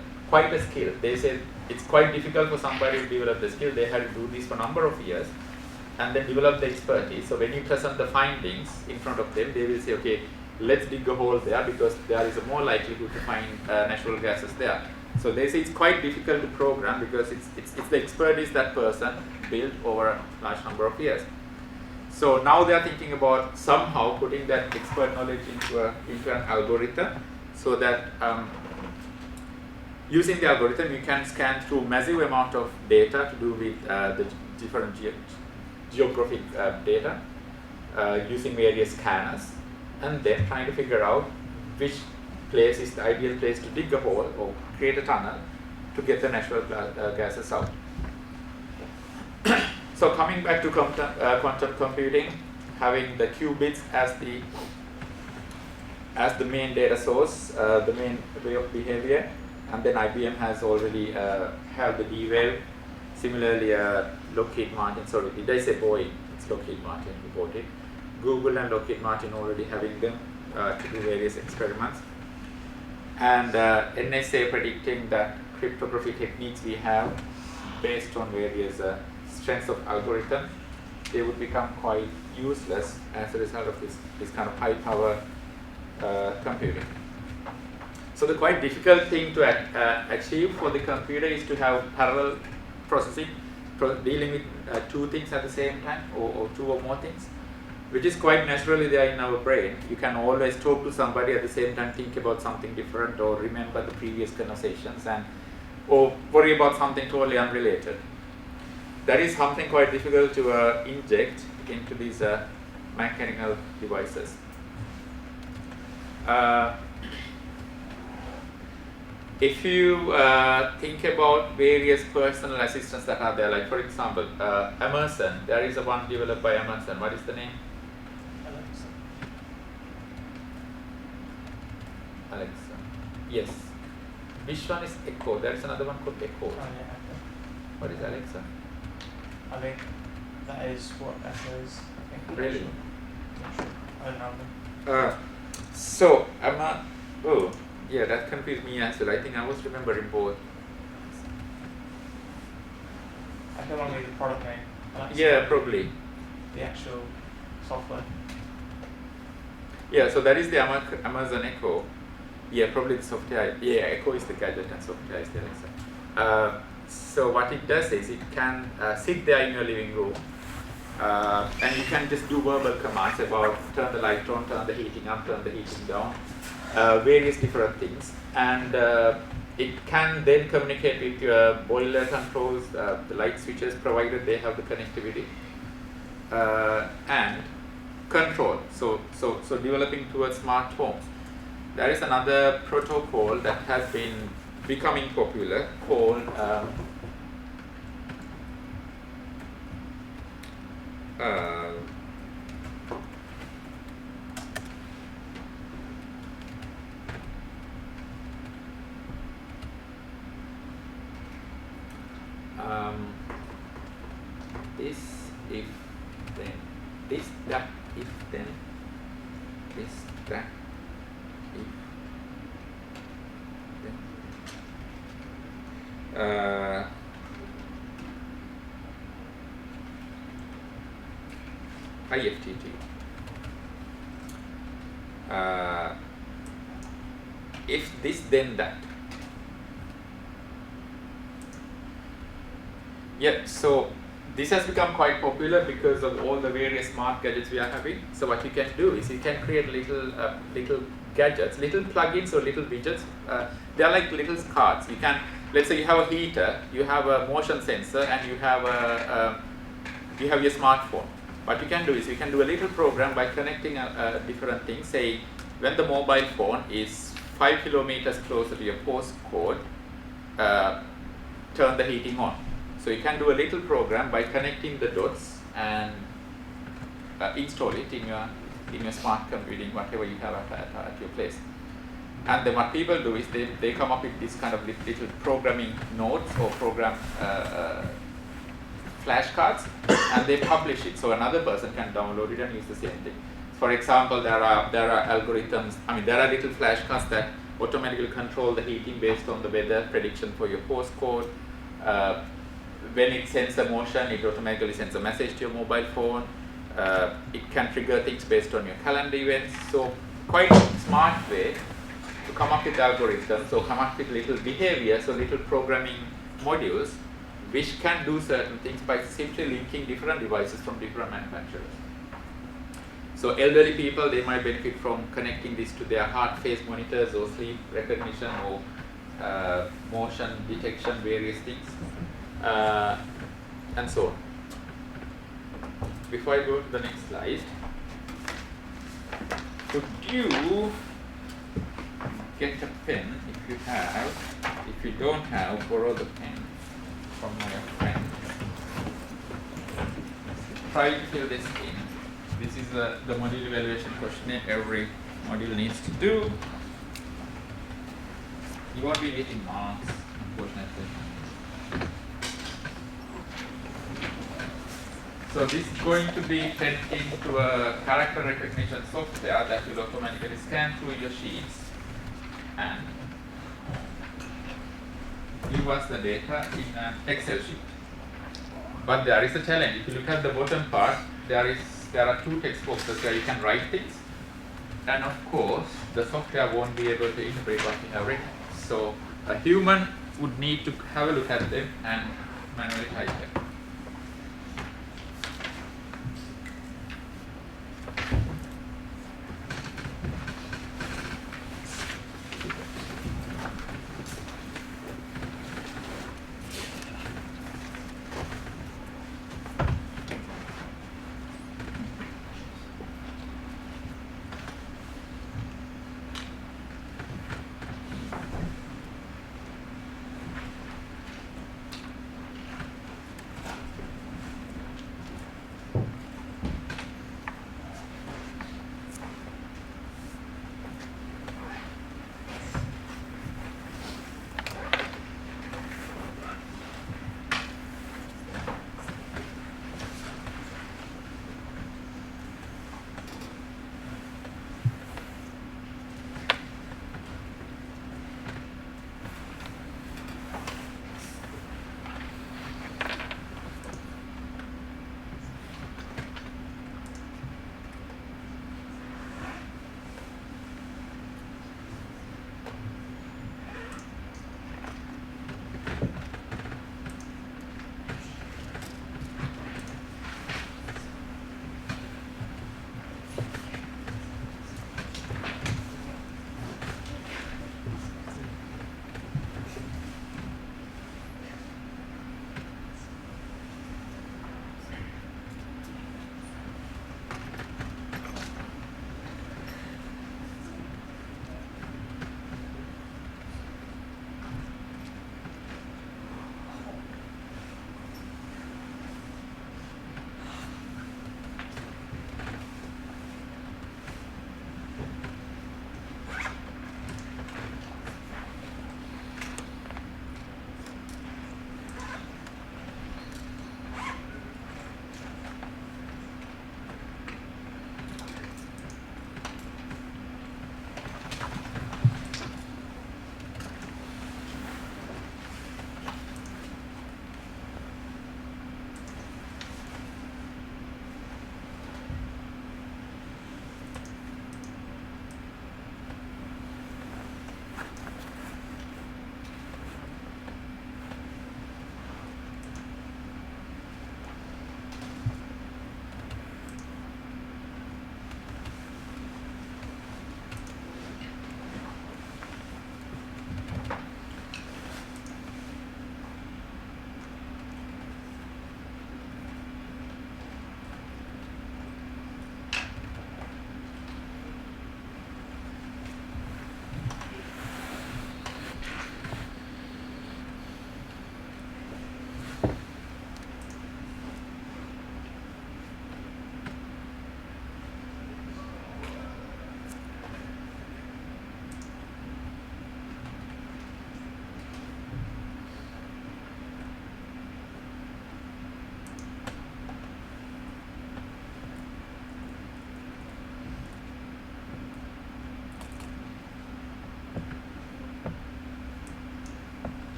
skill. They say it's quite difficult for somebody to develop the skill. They had to do this for a number of years and then develop the expertise. So when you present the findings in front of them, they will say, okay, let's dig a hole there because there is a more likelihood to find natural gases there. So they say it's quite difficult to program because it's the expertise that person built over a large number of years. So now they are thinking about somehow putting that expert knowledge into an algorithm so that using the algorithm you can scan through massive amount of data to do with the different geographic data using various scanners and then trying to figure out which place is the ideal place to dig a hole or create a tunnel to get the natural gases out. So coming back to quantum computing, having the qubits as the main data source, the main way of behavior, and then IBM has already have the D-Wave. Similarly, Lockheed Martin, sorry, did I say Boeing? It's Lockheed Martin reported. Google and Lockheed Martin already having them to do various experiments. And NSA predicting that cryptography techniques we have based on various strengths of algorithms, they would become quite useless as a result of this kind of high power computing. So the quite difficult thing to achieve for the computer is to have parallel processing, dealing with two things at the same time or two or more things, which is quite naturally there in our brain. You can always talk to somebody at the same time, think about something different or remember the previous conversations or worry about something totally unrelated. That is something quite difficult to inject into these mechanical devices. If you think about various personal assistants that are there, like for example, Emerson, there is one developed by Emerson. What is the name? Alexa. Yes. Which one is Echo? There is another one called Echo. Oh, yeah. What is Alexa? I think that is what Echo is. I think. Really? I don't know. So I'm not. Oh, yeah, that confused me as well. I think I was remembering both. I think only the product name. Yeah, probably. The actual software. Yeah, so that is the Amazon Echo. Yeah, probably the software. Yeah, Echo is the gadget and software is the Alexa. So what it does is it can sit there in your living room and you can just do verbal commands about turn the light on, turn the heating up, turn the heating down, various different things. And it can then communicate with your boiler controls, the light switches provided they have the connectivity, and control. So developing towards smart homes. There is another protocol that has been becoming popular called This, if, then, this, that, if, then, this, that, if, then. IFTT. If this, then that. Yeah, so this has become quite popular because of all the various smart gadgets we are having. So what you can do is you can create little gadgets, little plugins or little widgets. They are like little cards. You can, let's say you have a heater, you have a motion sensor, and you have your smartphone. What you can do is you can do a little program by connecting different things. Say when the mobile phone is 5 kilometers closer to your postcode, turn the heating on. So you can do a little program by connecting the dots and install it in your smart computing, whatever you have at your place. And then what people do is they come up with this kind of little programming notes or program flashcards, and they publish it so another person can download it and use the same thing. For example, there are algorithms. I mean, there are little flashcards that automatically control the heating based on the weather prediction for your postcode. When it sends a motion, it automatically sends a message to your mobile phone. It can trigger things based on your calendar events. So quite a smart way to come up with algorithms or come up with little behaviors or little programming modules which can do certain things by simply linking different devices from different manufacturers. So elderly people, they might benefit from connecting this to their heart phase monitors or sleep recognition or motion detection, various things, and so on. Before I go to the next slide, could you get a pen if you have? If you don't have, borrow the pen from my friend. Try to fill this in. This is the module evaluation questionnaire every module needs to do. You won't be getting marks, unfortunately. So this is going to be fed into a character recognition software that will automatically scan through your sheets and give us the data in an Excel sheet. But there is a challenge. If you look at the bottom part, there are two text boxes where you can write things, and of course the software won't be able to interpret what you have written. So a human would need to have a look at them and manually type them.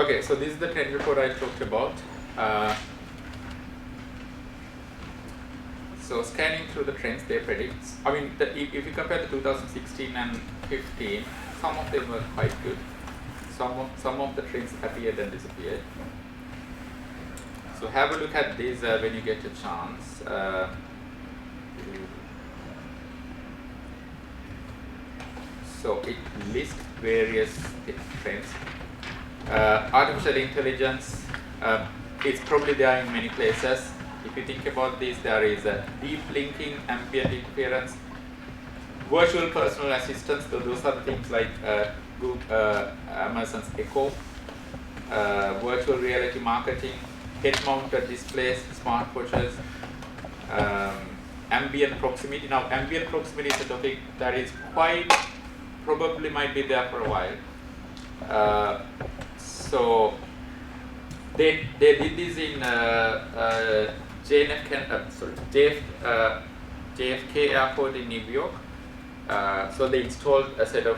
Okay, so this is the trend report I talked about. So scanning through the trends, they predict. I mean, if you compare the 2016 and 15, some of them were quite good. Some of the trends appeared and disappeared. So have a look at this when you get a chance. So it lists various trends. Artificial intelligence, it's probably there in many places. If you think about this, there is a deep linking, ambient interference, virtual personal assistants. So those are the things like Amazon's Echo, virtual reality marketing, head-mounted displays, smartwatches, ambient proximity. Now, ambient proximity is a topic that is quite probably might be there for a while. So they did this in JFK Airport in New York. So they installed a set of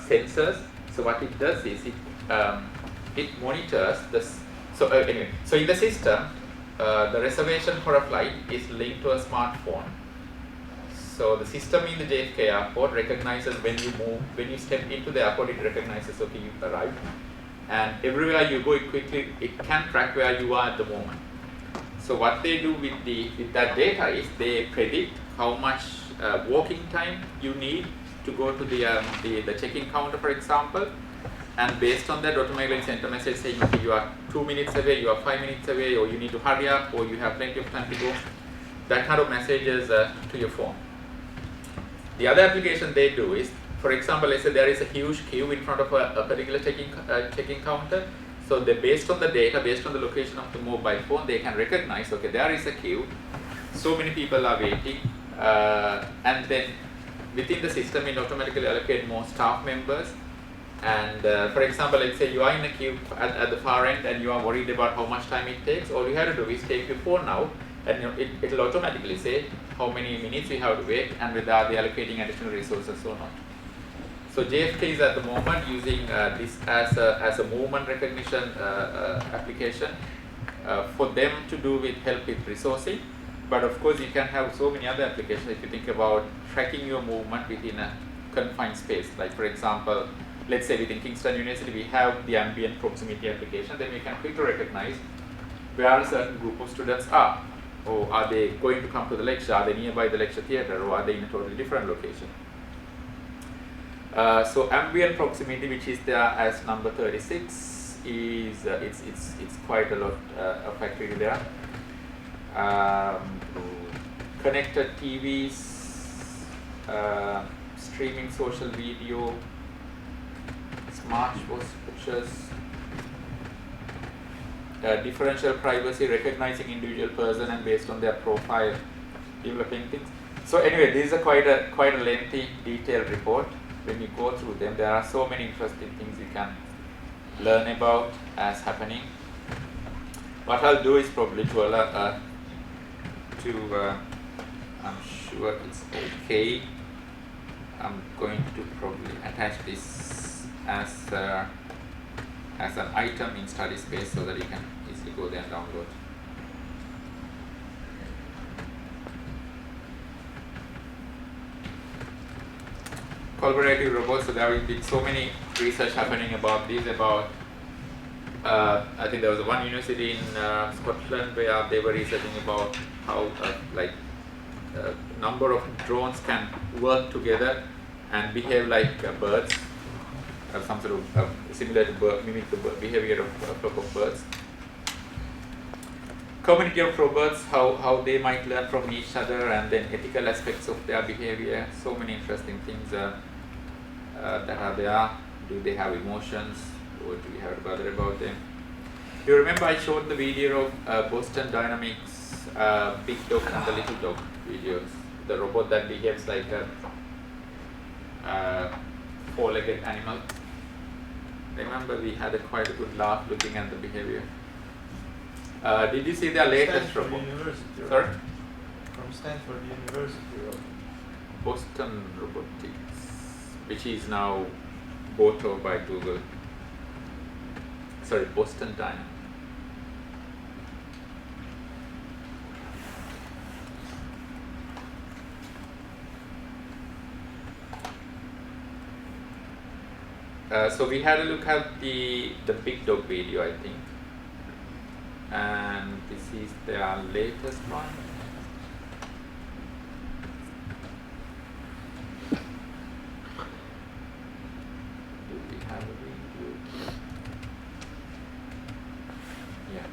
sensors. So what it does is it monitors this. So anyway, so in the system, the reservation for a flight is linked to a smartphone. So the system in the JFK Airport recognizes when you step into the airport, it recognizes, okay, you've arrived. And everywhere you go, it can track where you are at the moment. So what they do with that data is they predict how much walking time you need to go to the check-in counter, for example. And based on that, automatically send a message saying, okay, you are 2 minutes away, you are 5 minutes away, or you need to hurry up, or you have plenty of time to go. That kind of messages to your phone. The other application they do is, for example, let's say there is a huge queue in front of a particular check-in counter. So they, based on the data, based on the location of the mobile phone, they can recognize, okay, there is a queue, so many people are waiting, and then within the system, it automatically allocate more staff members. And for example, let's say you are in a queue at the far end and you are worried about how much time it takes. All you have to do is take your phone out, and it will automatically say how many minutes you have to wait and whether they are allocating additional resources or not. So JFK is at the moment using this as a movement recognition application for them to do with help with resourcing. But of course, you can have so many other applications if you think about tracking your movement within a confined space. Like for example, let's say within Kingston University, we have the ambient proximity application. Then we can quickly recognize where a certain group of students are. Or are they going to come to the lecture? Are they nearby the lecture theater? Or are they in a totally different location? So ambient proximity, which is there as number 36, is it's quite a lot of activity there. Connected TVs, streaming social video, smart watches, differential privacy, recognizing individual person and based on their profile, developing things. So anyway, this is quite a lengthy, detailed report. When you go through them, there are so many interesting things you can learn about as happening. What I'll do is probably I'm sure it's okay. I'm going to probably attach this as an item in study space so that you can easily go there and download. Collaborative robots, so there will be so many research happening about this, I think there was one university in Scotland where they were researching about how number of drones can work together and behave like birds, some sort of similar to mimic the behavior of a flock of birds. Community of robots, how they might learn from each other, and then ethical aspects of their behavior. So many interesting things that are there. Do they have emotions, or do we have to bother about them? Do you remember I showed the video of Boston Dynamics Big Dog and the Little Dog videos? The robot that behaves like a four-legged animal. Remember, we had quite a good laugh looking at the behavior. Did you see their latest Stanford robot? University. Sorry? From Stanford University. Boston Robotics, which is now bought over by Google. sorry, Boston Dynamics. So we had a look at the Big Dog video, I think, and this is their latest one. Do we have a review? Yeah.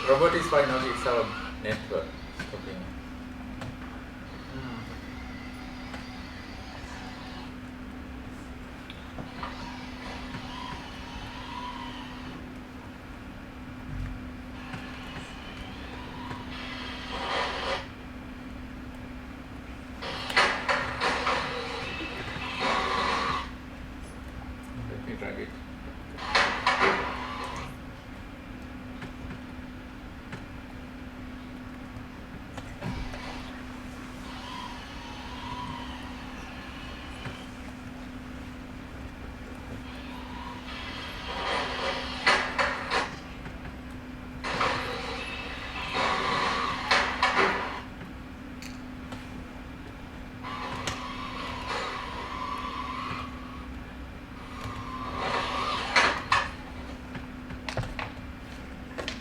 Robot is fine, only it's our network stopping. Let me drag it.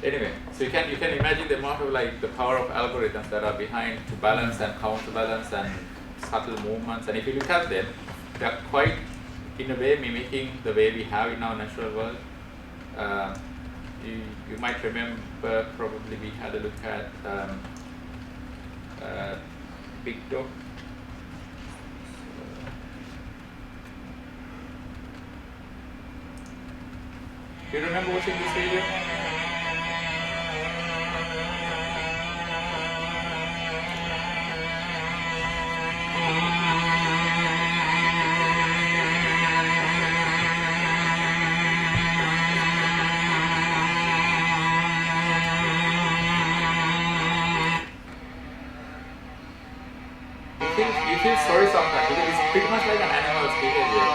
Anyway, so you can imagine the amount of like the power of algorithms that are behind to balance and counterbalance and subtle movements. And if you look at them, they are quite, in a way, mimicking the way we have in our natural world. You might remember, probably we had a look at Big Dog. Do you remember watching this video? You feel sorry sometimes because it's pretty much like an animal's behavior.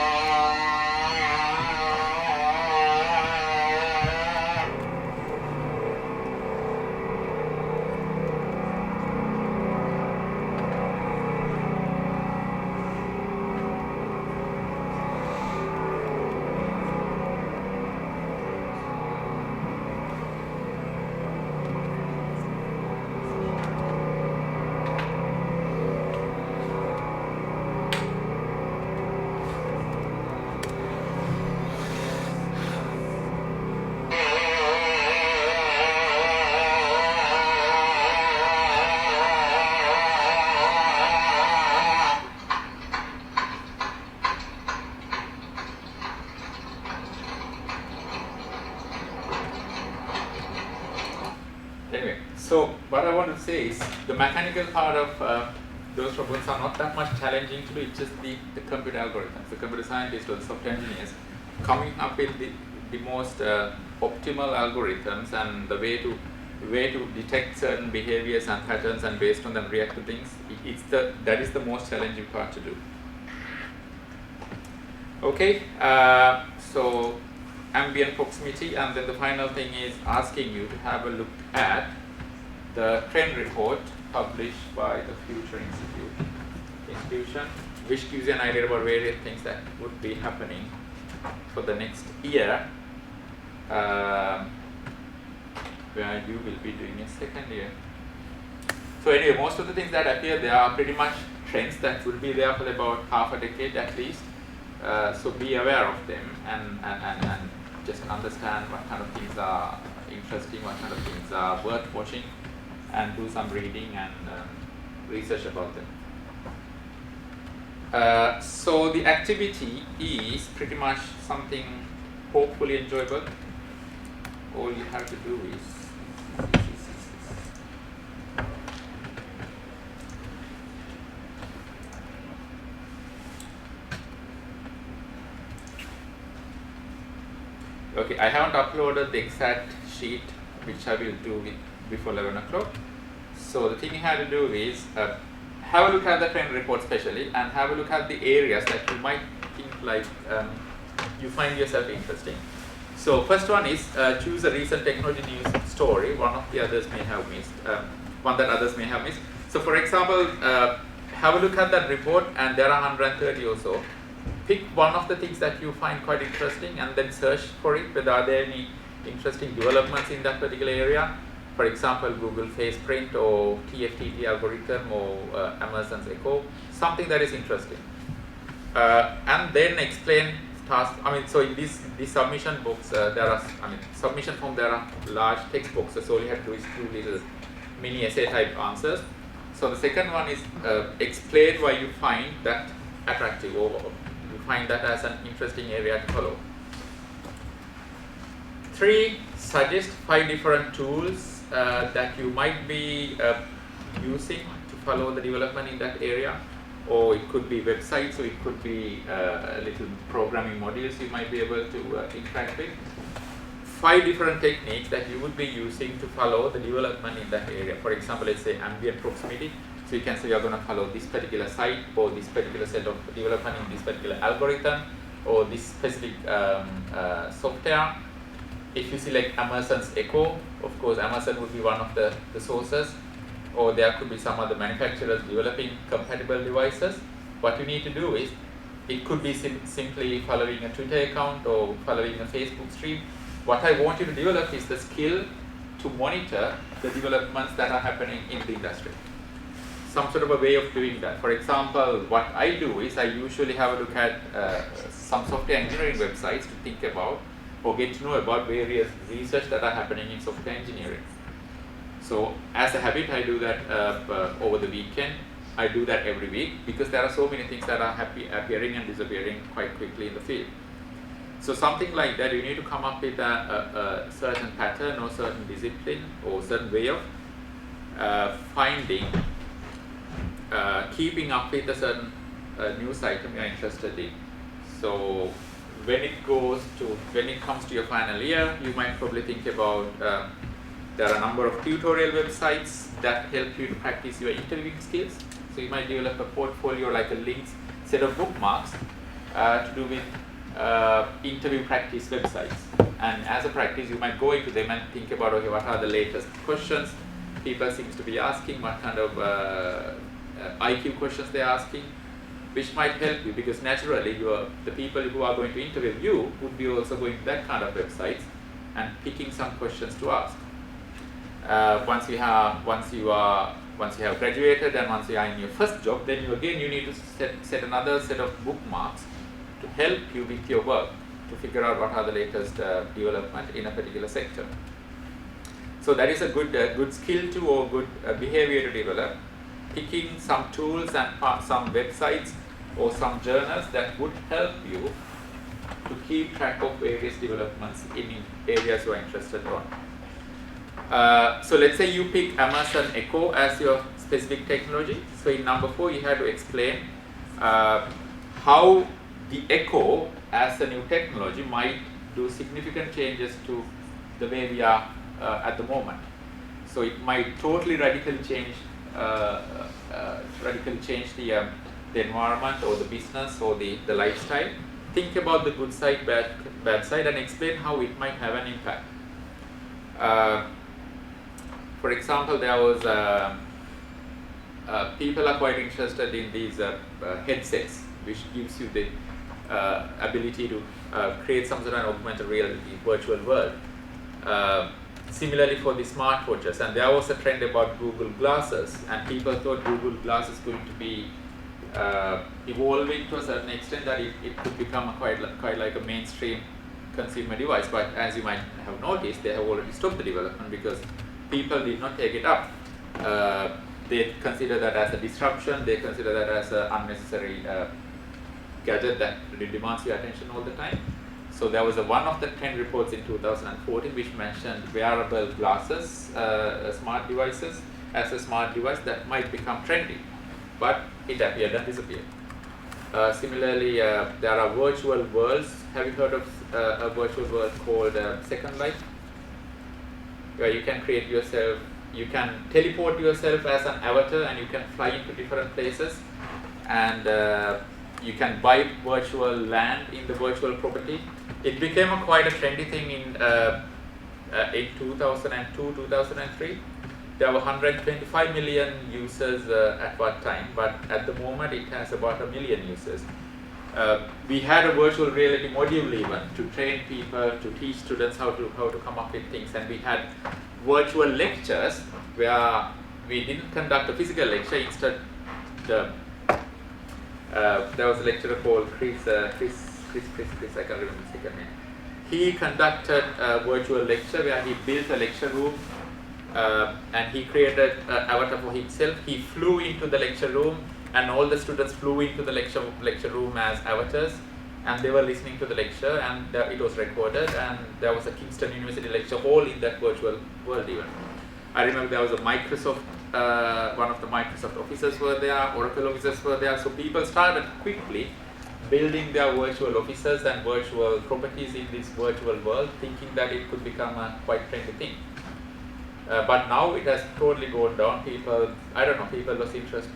Anyway, so what I want to say is the mechanical part of those problems are not that much challenging to do. It's just the computer algorithms, the computer scientists or the software engineers coming up with the most optimal algorithms and the way to detect certain behaviors and patterns and based on them react to things. That is the most challenging part to do. Okay, so ambient proximity, and then the final thing is asking you to have a look at the trend report published by the Future Institution, which gives you an idea about various things that would be happening for the next year, where you will be doing a second year. So anyway, most of the things that appear there are pretty much trends that will be there for about half a decade at least. So be aware of them and just understand what kind of things are interesting, what kind of things are worth watching, and do some reading and research about them. So the activity is pretty much something hopefully enjoyable. All you have to do is okay, I haven't uploaded the exact sheet which I will do before 11 o'clock. So the thing you have to do is have a look at the trend report especially, and have a look at the areas that you might think like you find yourself interesting. So first one is choose a recent technology news story, one that others may have missed. So for example, have a look at that report, and there are 130 or so. Pick one of the things that you find quite interesting and then search for it, whether are there any interesting developments in that particular area. For example, Google Face Print or TFTT algorithm or Amazon's Echo, something that is interesting. And then explain tasks. So in this submission books, submission form, there are large text boxes, so all you have to do is do little mini essay type answers. So the second one is explain why you find that attractive or you find that as an interesting area to follow. 3, suggest 5 different tools that you might be using to follow the development in that area, or it could be websites, or it could be little programming modules you might be able to interact with. 5 different techniques that you would be using to follow the development in that area. For example, let's say ambient proximity. So you can say you're going to follow this particular site or this particular set of development in this particular algorithm or this specific software. If you select Amazon's Echo, of course Amazon would be one of the sources, or there could be some other manufacturers developing compatible devices. What you need to do is, it could be simply following a Twitter account or following a Facebook stream. What I want you to develop is the skill to monitor the developments that are happening in the industry. Some sort of a way of doing that. For example, what I do is I usually have a look at some software engineering websites to think about or get to know about various research that are happening in software engineering. So as a habit, I do that over the weekend. I do that every week because there are so many things that are appearing and disappearing quite quickly in the field. So something like that, you need to come up with a certain pattern or certain discipline or certain way of finding, keeping up with a certain news item you are interested in. So when it comes to your final year, you might probably think about there are a number of tutorial websites that help you to practice your interviewing skills. So you might develop a portfolio, like a linked set of bookmarks to do with interview practice websites. And as a practice, you might go into them and think about, okay, what are the latest questions people seem to be asking, what kind of IQ questions they're asking, which might help you, because naturally the people who are going to interview you would be also going to that kind of websites and picking some questions to ask. Once you have graduated and once you are in your first job, then you need to set another set of bookmarks to help you with your work, to figure out what are the latest development in a particular sector. So that is a good skill to, or good behavior to develop. Picking some tools and some websites or some journals that would help you to keep track of various developments in areas you are interested on. So let's say you pick Amazon Echo as your specific technology. So in number 4, you had to explain how the echo as a new technology might do significant changes to the way we are at the moment. So it might totally radically change the environment or the business or the lifestyle. Think about the good side, bad side, and explain how it might have an impact. For example, there was people are quite interested in these headsets, which gives you the ability to create some sort of augmented reality virtual world. Similarly for the smartwatches, and there was a trend about Google Glasses, and people thought Google Glass is going to be evolving to a certain extent that it could become quite like a mainstream consumer device. But as you might have noticed, they have already stopped the development because people did not take it up. They consider that as a disruption. They consider that as an unnecessary gadget that really demands your attention all the time. So there was one of the 10 reports in 2014 which mentioned wearable glasses, smart devices, as a smart device that might become trendy, but it appeared and disappeared. Similarly, there are virtual worlds. Have you heard of a virtual world called Second Life? Where you can create yourself, you can teleport yourself as an avatar and you can fly into different places, and you can buy virtual land in the virtual property. It became quite a trendy thing in 2002, 2003. There were 125 million users at one time, but at the moment it has about 1 million users. We had a virtual reality module even to train people, to teach students how to come up with things, and we had virtual lectures where we didn't conduct a physical lecture. Instead, there was a lecturer called Chris, I can't remember his second name. He conducted a virtual lecture where he built a lecture room and he created an avatar for himself. He flew into the lecture room and all the students flew into the lecture room as avatars, and they were listening to the lecture, and it was recorded, and there was a Kingston University lecture hall in that virtual world even. I remember there was a Microsoft, one of the Microsoft officers were there, Oracle officers were there, so people started quickly building their virtual offices and virtual properties in this virtual world, thinking that it could become a quite trendy thing. But now it has totally gone down. People lost interest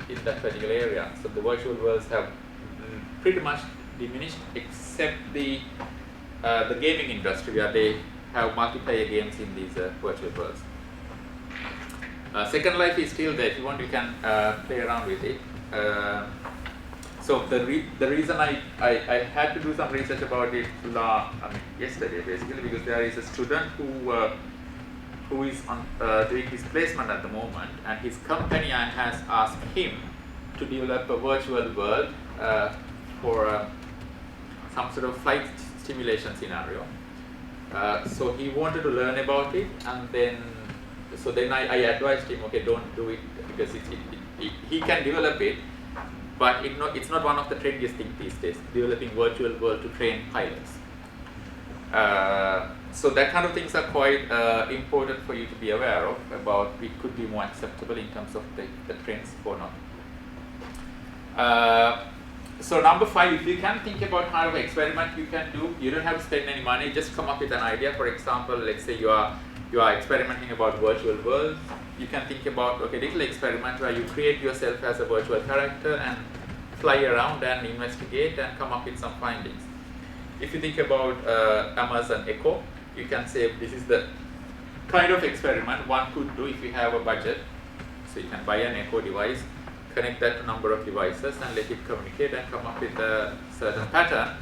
in that particular area. So the virtual worlds have pretty much diminished, except the gaming industry, where they have multiplayer games in these virtual worlds. Second Life is still there. If you want, you can play around with it. So the reason I had to do some research about it yesterday, basically, because there is a student who is doing his placement at the moment, and his company has asked him to develop a virtual world for some sort of flight stimulation scenario. So he wanted to learn about it, and then I advised him, okay, don't do it, because he can develop it, but it's not one of the trendiest things these days, developing virtual world to train pilots. So that kind of things are quite important for you to be aware of, about it could be more acceptable in terms of the trends or not. So number 5, if you can think about how of experiment you can do, you don't have to spend any money, just come up with an idea. For example, let's say you are experimenting about virtual worlds. You can think about, okay, little experiment where you create yourself as a virtual character and fly around and investigate and come up with some findings. If you think about Amazon Echo, you can say this is the kind of experiment one could do if you have a budget. So you can buy an Echo device, connect that to a number of devices and let it communicate and come up with a certain pattern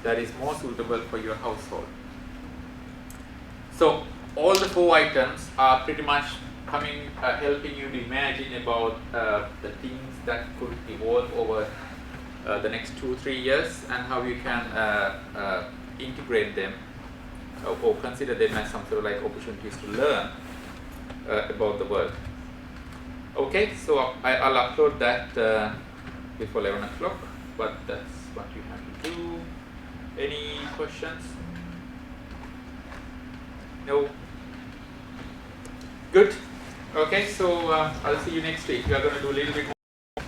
that is more suitable for your household. So all the 4 items are pretty much helping you to imagine about the things that could evolve over the next 2-3 years, and how you can integrate them or consider them as some sort of like opportunities to learn about the world. Okay, so I'll upload that before 11 o'clock, but that's what you have to do. Any questions? No? Good. Okay, so I'll see you next week. We are going to do a little bit more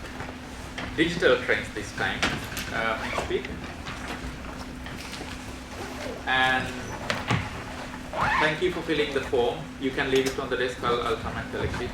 digital trains this time next week. And thank you for filling the form. You can leave it on the desk. I'll come and collect it.